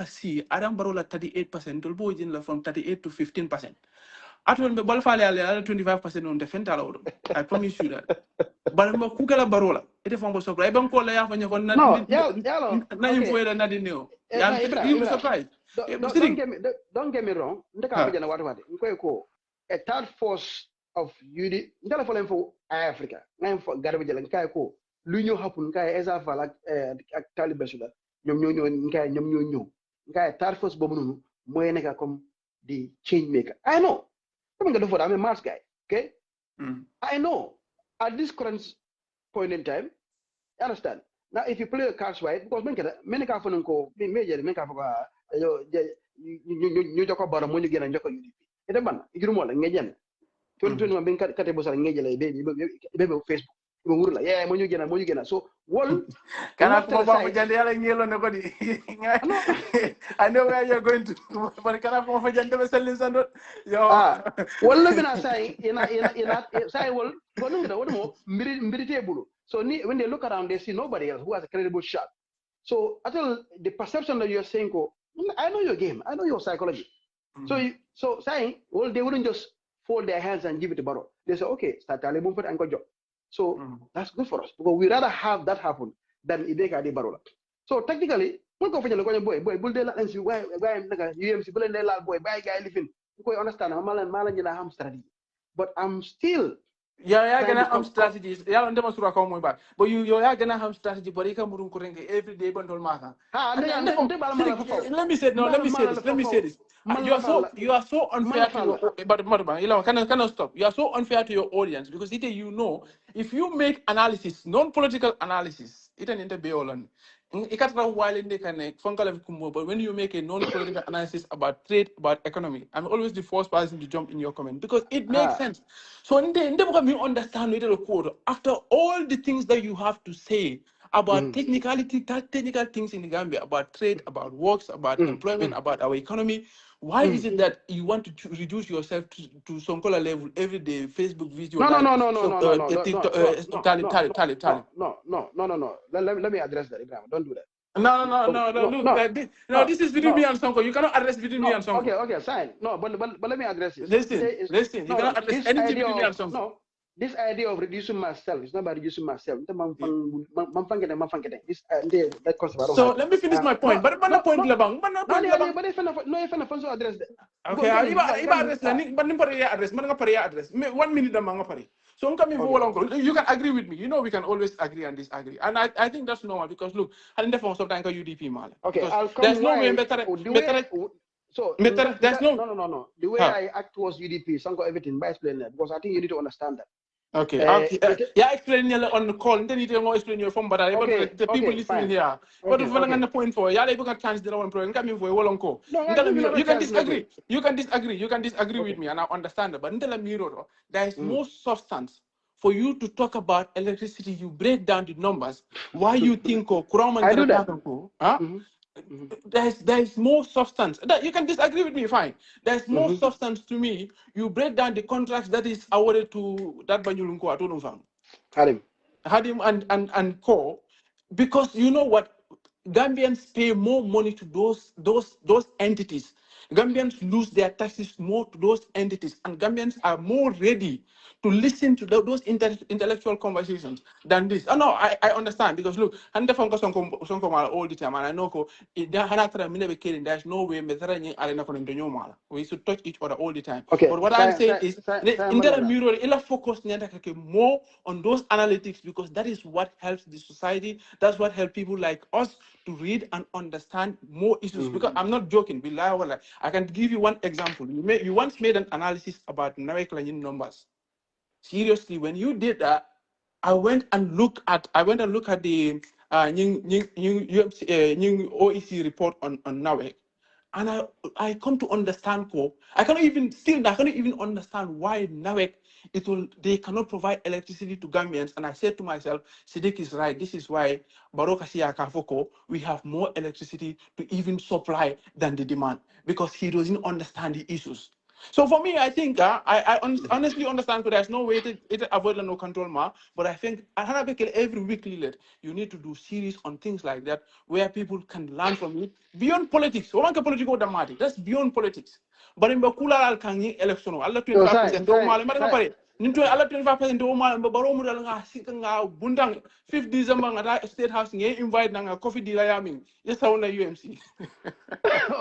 Adam Barrow 38%, from 38 to 15%. At 25% on the fentanyl. I promise you that. But I'm Kukala Barola. It is from Bosopra. I don't call the Afanya. You surprised. Don't get me wrong. A third force of UD, for Africa, for garbage and Kaiko, Luno Hapun Kai Eza Falak Talib Besula, Yom, third force Bobunu, Moeneka come the change maker. I know. I'm a Mars guy, okay? I know at this current point in time, you understand? Now, if you play the cards right, because many cards go major, make up you talk about money again and Joko UDP. It's a man, you know, engagement. 2021 being Catebos and engage baby Facebook. Yeah, when you get so one can I come over with yellow nobody? I know where you're going to, but can I come over Jandela Sellers and well, let me say in say, well, what more, so when they look around, they see nobody else who has a credible shot. So, I tell the perception that you're saying, I know your game, I know your psychology. So saying, well, they wouldn't just fold their hands and give it to Barrow. They say, okay, start Talib and go job. So that's good for us because we rather have that happen than Ibeka de Barola. So technically, we go for the boy, bull de la and see why UMC bull de la boy, by guy living. You understand, I'm strategy. But I'm still gonna have strategies. On demonstrate come back. But you're gonna have strategy, but you can move every day bundle maka. Let me say this. You are so unfair to your but cannot stop. You are so unfair to your audience because if you make analysis, non-political analysis, it an interbeolan. But when you make a non-political analysis about trade, about economy, I'm always the first person to jump in your comment because it makes sense. So you understand after all the things that you have to say about technical things in the Gambia, about trade, about works, about employment, about our economy. Why is it that you want to reduce yourself to some color level every day? Facebook video, No. TikTok, Talib. No. Let me address that, Ibrahim. Don't do that. No. Look, this is between me and Sonko. You cannot address between me and Sonko. Okay, fine. No, but let me address this. Listen. You cannot address anything between me and Sonko. No, this idea of reducing myself is not about reducing myself. This that concept I don't So have. let me finish my point. But the point labang. But if I address that. Okay, iba address la ni but nimpa address. Man nga address. 1 minute na mga pare. So you can agree with me. You know we can always agree and disagree. And I think that's normal because look, I didn't for sometimes UDP mal. Okay, I'll come. There's no way better. So there's no. The way I act towards UDP, Sanko everything by explaining that because I think you need to understand that. Okay. Yeah, explain on the call. Then you don't explain your form, but the people listening here. But if I'm the point for, yeah, you can chance the one program. Come in for a while on. You can disagree. You can disagree with me, and I understand that. But in the mirror, there is more substance for you to talk about electricity. You break down the numbers. Why you think I do that. There's more substance. You can disagree with me, fine. There's more substance to me. You break down the contracts that is awarded to that Banyulunko Atunum Hadim and Co. Because you know what? Gambians pay more money to those entities. Gambians lose their taxes more to those entities, and Gambians are more ready to listen to those intellectual conversations than this. No, I understand because look, and all the time, and I know there's no way we should touch each other all the time. Okay. But what I'm saying is, in the mirror, focus more on those analytics because that is what helps the society. That's what helps people like us to read and understand more issues. Because I'm not joking. I can give you one example. You once made an analysis about Naweklanin numbers. Seriously, when you did that, I went and looked at the OEC report on NAWEC, and I come to understand. I cannot even understand why NAWEC they cannot provide electricity to Gambians. And I said to myself, Siddiq is right. This is why Barokasia Kafoko we have more electricity to even supply than the demand because he doesn't understand the issues. So for me, I think I honestly understand that there's no way to avoid no control, but I think every weekly you need to do series on things like that where people can learn from it beyond politics. That's beyond politics. But in Bakula al Kangi election, Allah 25%. Ninto Allah 25% o mal baro mu dal nga nga bundang 5th December nga State House nge invite na nga coffee deal yamin yes na UMC.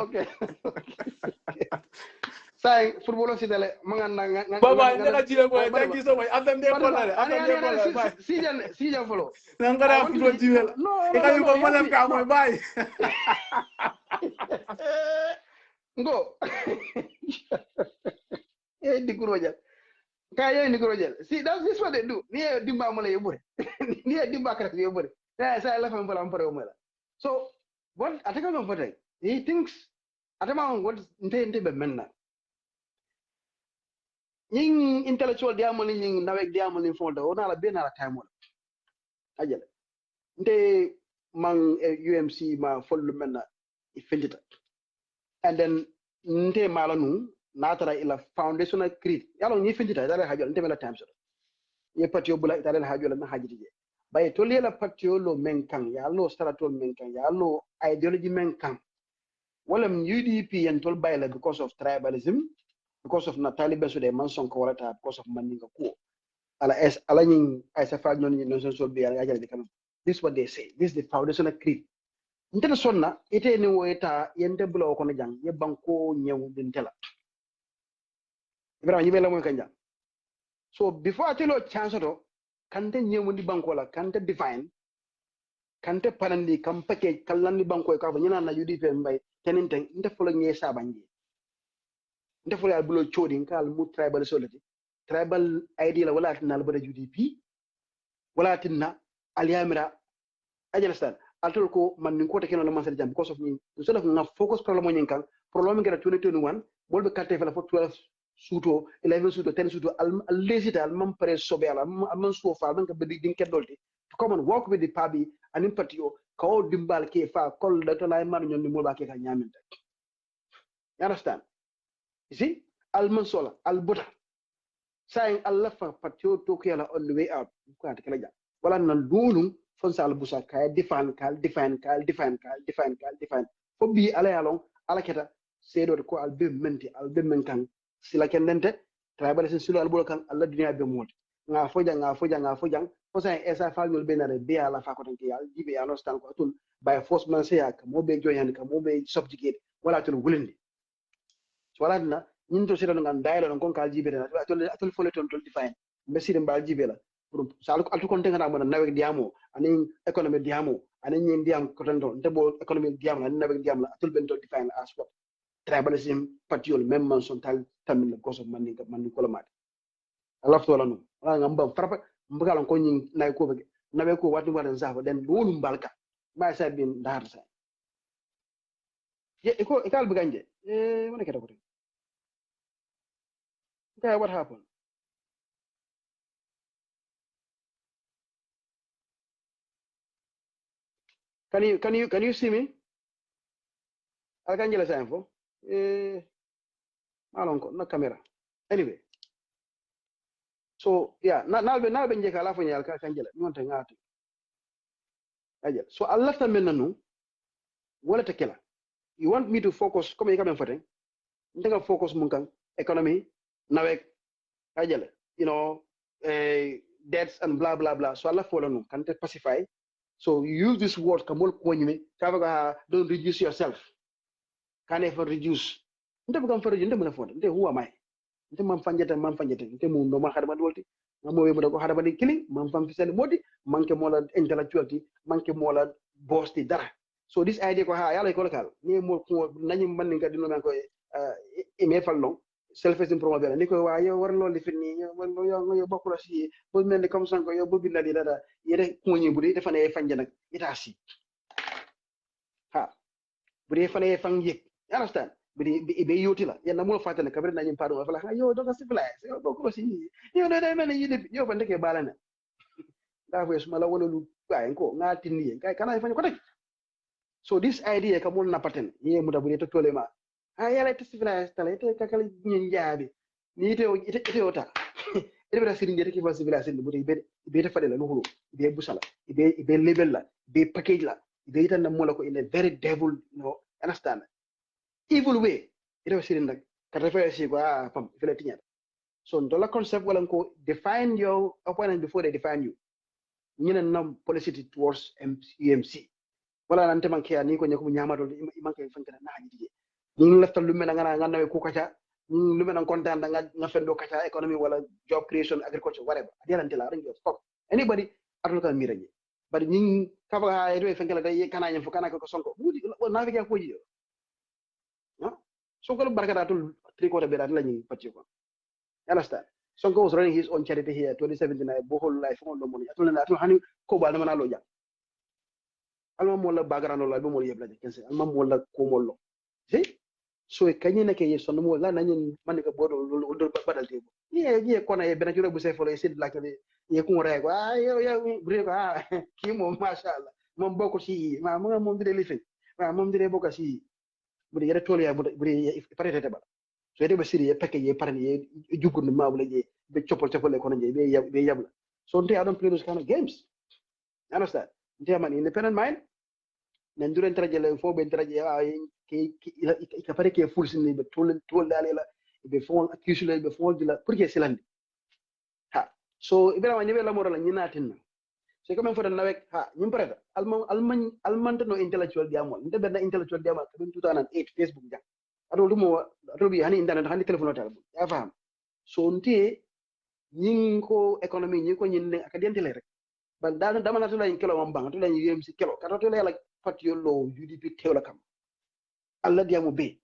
Okay. Say football si dale mangana nga baba ndaka jile boy thank you so much adam de ko la sijan follow ngara football jile no e kay ko manam ka moy bay ngo dikurojal kaya dikurojal see this what they do ni dimba mala yobure ni dimba kara yobure sa la fam bala ampare omala so what ataka no fotay he thinks atama what nte be menna ñing intellectual diamond ñing nawek diamond fonda ona la benala time wala ajala nte man UMC ma follu menna ifendita and then nte malanu natara ila foundational creed yalo ni fendita dala hajol nte mela time so ye patio bula dala hajol na hajiti je baye to lela patio lo menkan ya lo strato menkan ya lo ideology menkan wala UDP and tol bayla because of tribalism because of Talib so de man son ko wala because of maninga ko ala nyin ay sa fa non non so be ya jale kanam this is what they say this is the foundational creed ntena sonna ite ni woyta yende bulo ko na jang ye banko nyew din tela ibrahim yibela mo kanja so before atelo chance to kante nyew ndi banko la kante define kante panandi kam package kallan ni banko ka fa nyina na UDP mbay teninte nte folo ngi sa bangi nte folo al bulo chodi kal mu tribal solati tribal idea wala tinna bada UDP wala tinna aliamira understand altol ko man ni ko te keno man sa jam because of ni so la nga focus problem nyen kan problem ngara 2021 bolbe carte fala for 12 suto 11 suto 10 suto al lesita al mam pare sobe al man so fa man ka bedi din keddolti to come and work with the pabi anin patio ko dimbal ke fa kol da to lay man ñon ni mo ba ke ka ñaminta you understand you see al mansola al buta saying Allah fa patio to ke la on the way out ko ta kala ja wala nan dulu fon sal busa kay define fo bi ala yalon ala keta sedo ko al be menti al be men kan sila kendente tribal sen silo al bol kan alla dunya be mot nga fojang fo sa esa fa ñol be na be ala fa ko tan ke yal jibe ya no stan ko tul by force man se yak mo be joyan ka mo be subjugate wala tul wulindi so wala na ñin to sira ngan daylo non kon kal jibe na atul fole ton tol define be sire mbal jibe la pour sal ko altu kon te ngana mo nawek diamo ani economy diamo ani ñin diam ko tan don te bo economy diam la nawek diam la atul ben tol define as what tribalism patiol même man son tal tamil la goso man ni ko la mat ala to la no wala ngam ba farpa mbagal ko ñin nay ko be nawe ko wati wadan zafa den lolu mbalka ba sa bin dar sa ye ko ikal buganje wona keta ko okay what happened can you see me alkanjela sa info malon ko na camera anyway so yeah na be njeka la fo nyal ka kanjela non ta ngati aja so Allah ta menanu wala ta kela you want me to focus comme you come foten ndega focus mun kan economy nawek ajale you know debts and blah blah blah so Allah follow no can pacify so you use this word kamol ko nyime kaga don't reduce yourself can ever reduce nte bukan for nte mena fonde nte who am I nte man fanjete nte mu no ma hadama dolti ngamo we mo ko hadama di killing man fam fisel modi manke mola intellectuality manke mola bosti dara so this idea ko ha yalla ko kal ni mo ko nani man nga dino man ko e fallon self esteem promover ni ko wa yo war lo li finni yo bokku la si bo melni comme sanko yo bo bindali dada yede ko ñi budi defane fanje nak itasi ha budi fane fang yek you understand be yoti la yalla mo fatane kabri nañu pardon wala ha yo do ka civilize yo bokku la si yo do day melni yide yo fa ndeke balana da fo suma la wala lu gaay ko ngati ni kay kana fane ko tek so this idea ka mon napaten ye mu da budi to tolema yala ite civilized tala ite kakal ñin jaabi ni ite ota ite bera sirin jete ki fa civilized ni buti be te fadela luhulu be busala be label la be package la be itan na mola ko in a very devil understand evil way ite sirin nak kata fa si ko pam fele tinya so ndola concept wala ko define your opponent before they define you ñina nam policy towards UMC wala nan te manke ni ko ñako ñama do manke fankana na haji ñu leftal lu mel nga nawe ku kacha lu mel content nga fendo kacha economy wala job creation agriculture whatever adialante la rangi fuck anybody atul kan miraje bari ñi kafa ha rewe fenkala day kana ñam fu kana ko sonko budi na fi ko ji no sonko lu barkatatul tricote be la ñi pacci ko understand sonko was running his own charity here 2017 bo whole life on do moni atul hani ko ba na lo jang alma mo la background la be mo yebla kense alma mo la ko mo lo see so kanye na ke yeso no la nanyen man ka bodo do badal tebo ye kona ye bena juro bu se folo sid la ke ye ku re ko yo bri ko ki mo mashallah mom boko si ma mom dire lifin ma mom dire boko si bri yere tole ya bri parete ba so yede ba siri ye peke ye parani ye jugur no mawla je be chopol ko je be yabla so I don't play those kind of games understand nte man independent mind nen duren trajele fo be traje ka pare ke full sin be tol dale la be fon accusule be fon dila pour que silandi ha so ibrahima nyebe la moro la nyinatin so comme fo nawek ha nyim pareta alman no intellectual diamol nte benna intellectual diamol ko 2008 Facebook ja ado lumo ado bi hani internet hani telephone hotel ya faham so nte nyin ko economy nyin ko nyin akadientele rek ban dama na tula kilo man bang tula UMC kilo kata tula la patio lo UDP tewla kam alla diamu be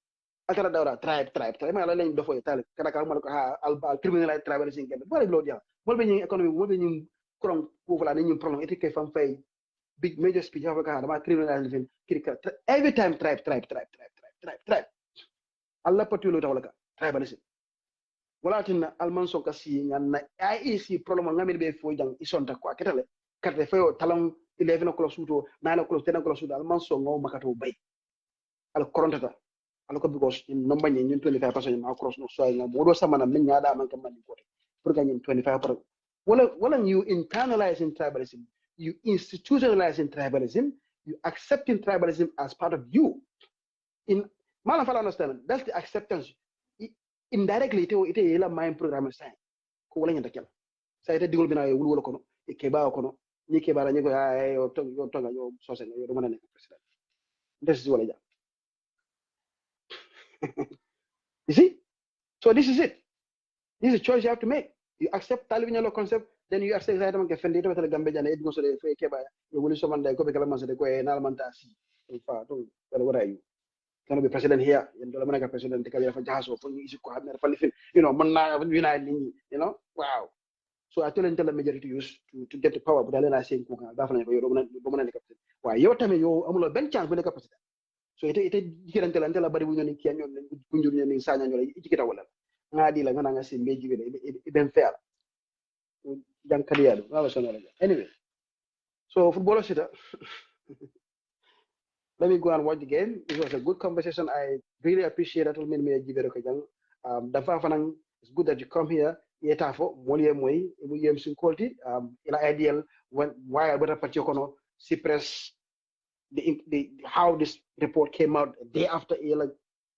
akara dawra tribe ma la len do fo tal kada ka mal ko ha al criminal tribe sin gende bari lo dia mol be nyi economy mol be nyi kron ko fala ni nyi problem etike fam fay big major speech ha ka dama criminal fin kirika every time tribe alla patio lo tawla ka tribe sin wala tinna alman so kasi nganna IEC problem ngamir be fo jang isonta ko aketale karte fayo talam 11 o'clock suto 9 o'clock 10 o'clock suto alman so ngo makato bay al korontata al ko because in number nyen 25% ma cross no so nga modo samana men nyaada man kam man ko pour gagner 25%. Wala you internalizing tribalism, you institutionalizing tribalism, you accepting tribalism as part of you. In Malafala understand that's the acceptance. Indirectly it is a mind program sign. Ko wala nyanda kel. Sa ite digol bina wul wala kono e keba kono ni keba ra nyiko ay yo tonga yo sose yo do manane president. This is wala ja. You see? So this is it. This is a choice you have to make. You accept Talib concept, then you accept that man defend it with the Gambia and it goes to the Keba. You will someone like Kobe Kalamas de Koe and Almantasi. In fact, what are you? Can be president here in the American president, the Kabila for Jaso, for you know, Mana, you know, wow. So I tell the majority use to get the power, but then I say, definitely, why your time you almost bench chance with the capacity. So it can't tell until a body when you can you sign on your etiquette. Ngadi la ngana ngasi meji vile ben fair jang kadiado wala sonala anyway so football sita let me go and watch the game. It was a good conversation. I really appreciate that me jibero ko jang dafa fanang it's good that you come here yeta fo moliye moy bu yem sin kolti ila ideal when why better part kono suppress the how this report came out a day after ila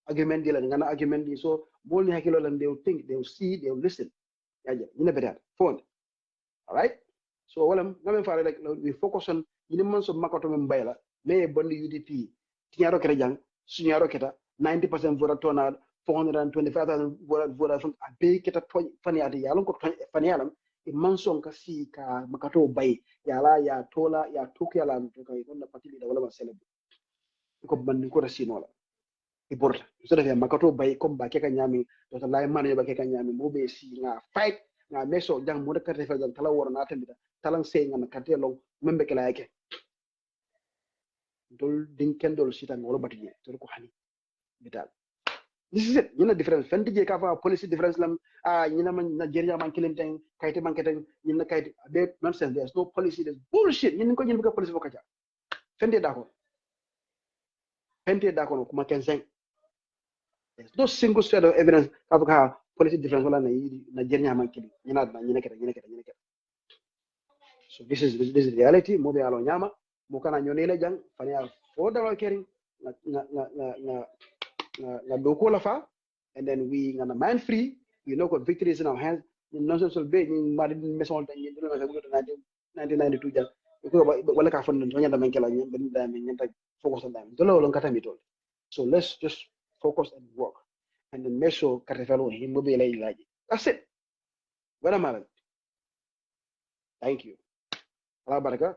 argument deal and ngana argument so bolni hakilo and they will think, they will see, they will listen. You never that phone. All right. So like we focus on months of Makoto Mbaila, may bondi UDP, Tiaro Kerejang, Sunyaro Keta, 90% voter turnout, 425,000 voters from a big keta funny at the Yalon Fanialam, a Mansong Kasi ka Makato Bay, Yala, Ya Tola, Ya Tukialan, to the party development celebrate. Because Bandikura Sinola. Ibor so that makato bay comme ba keka nyami to ta lay man ba keka nyami mo be si nga fight nga meso jang mo de karte fa jang tala wor na tambita talan sey nga karte long membe kala yake dol din ken dol sitan wala batije to ko hani bital this is it difference fen dije ka fa policy difference lam man Nigeria man kilenten kayte man keten kayte be nonsense, there's no policy, there's bullshit ko ñina policy ko kaja fen de dako kuma kensen. There's no single shred of evidence of how policy difference wala Nigeria man kili so this is reality mo be alo nyama mo kana nyonele jang fanya for the caring na doko la fa and then we ngana mind free we know got victory is in our hands in nonsense will be in mari meson tan yendo na 1992 jang ko wala ka fon no nyanda man kala nyam ben da men nyanta focus on them dolo lo ngata mi tol so let's just focus and work and then make sure Cartefalo him be like that's it. Thank you. Allah baraka.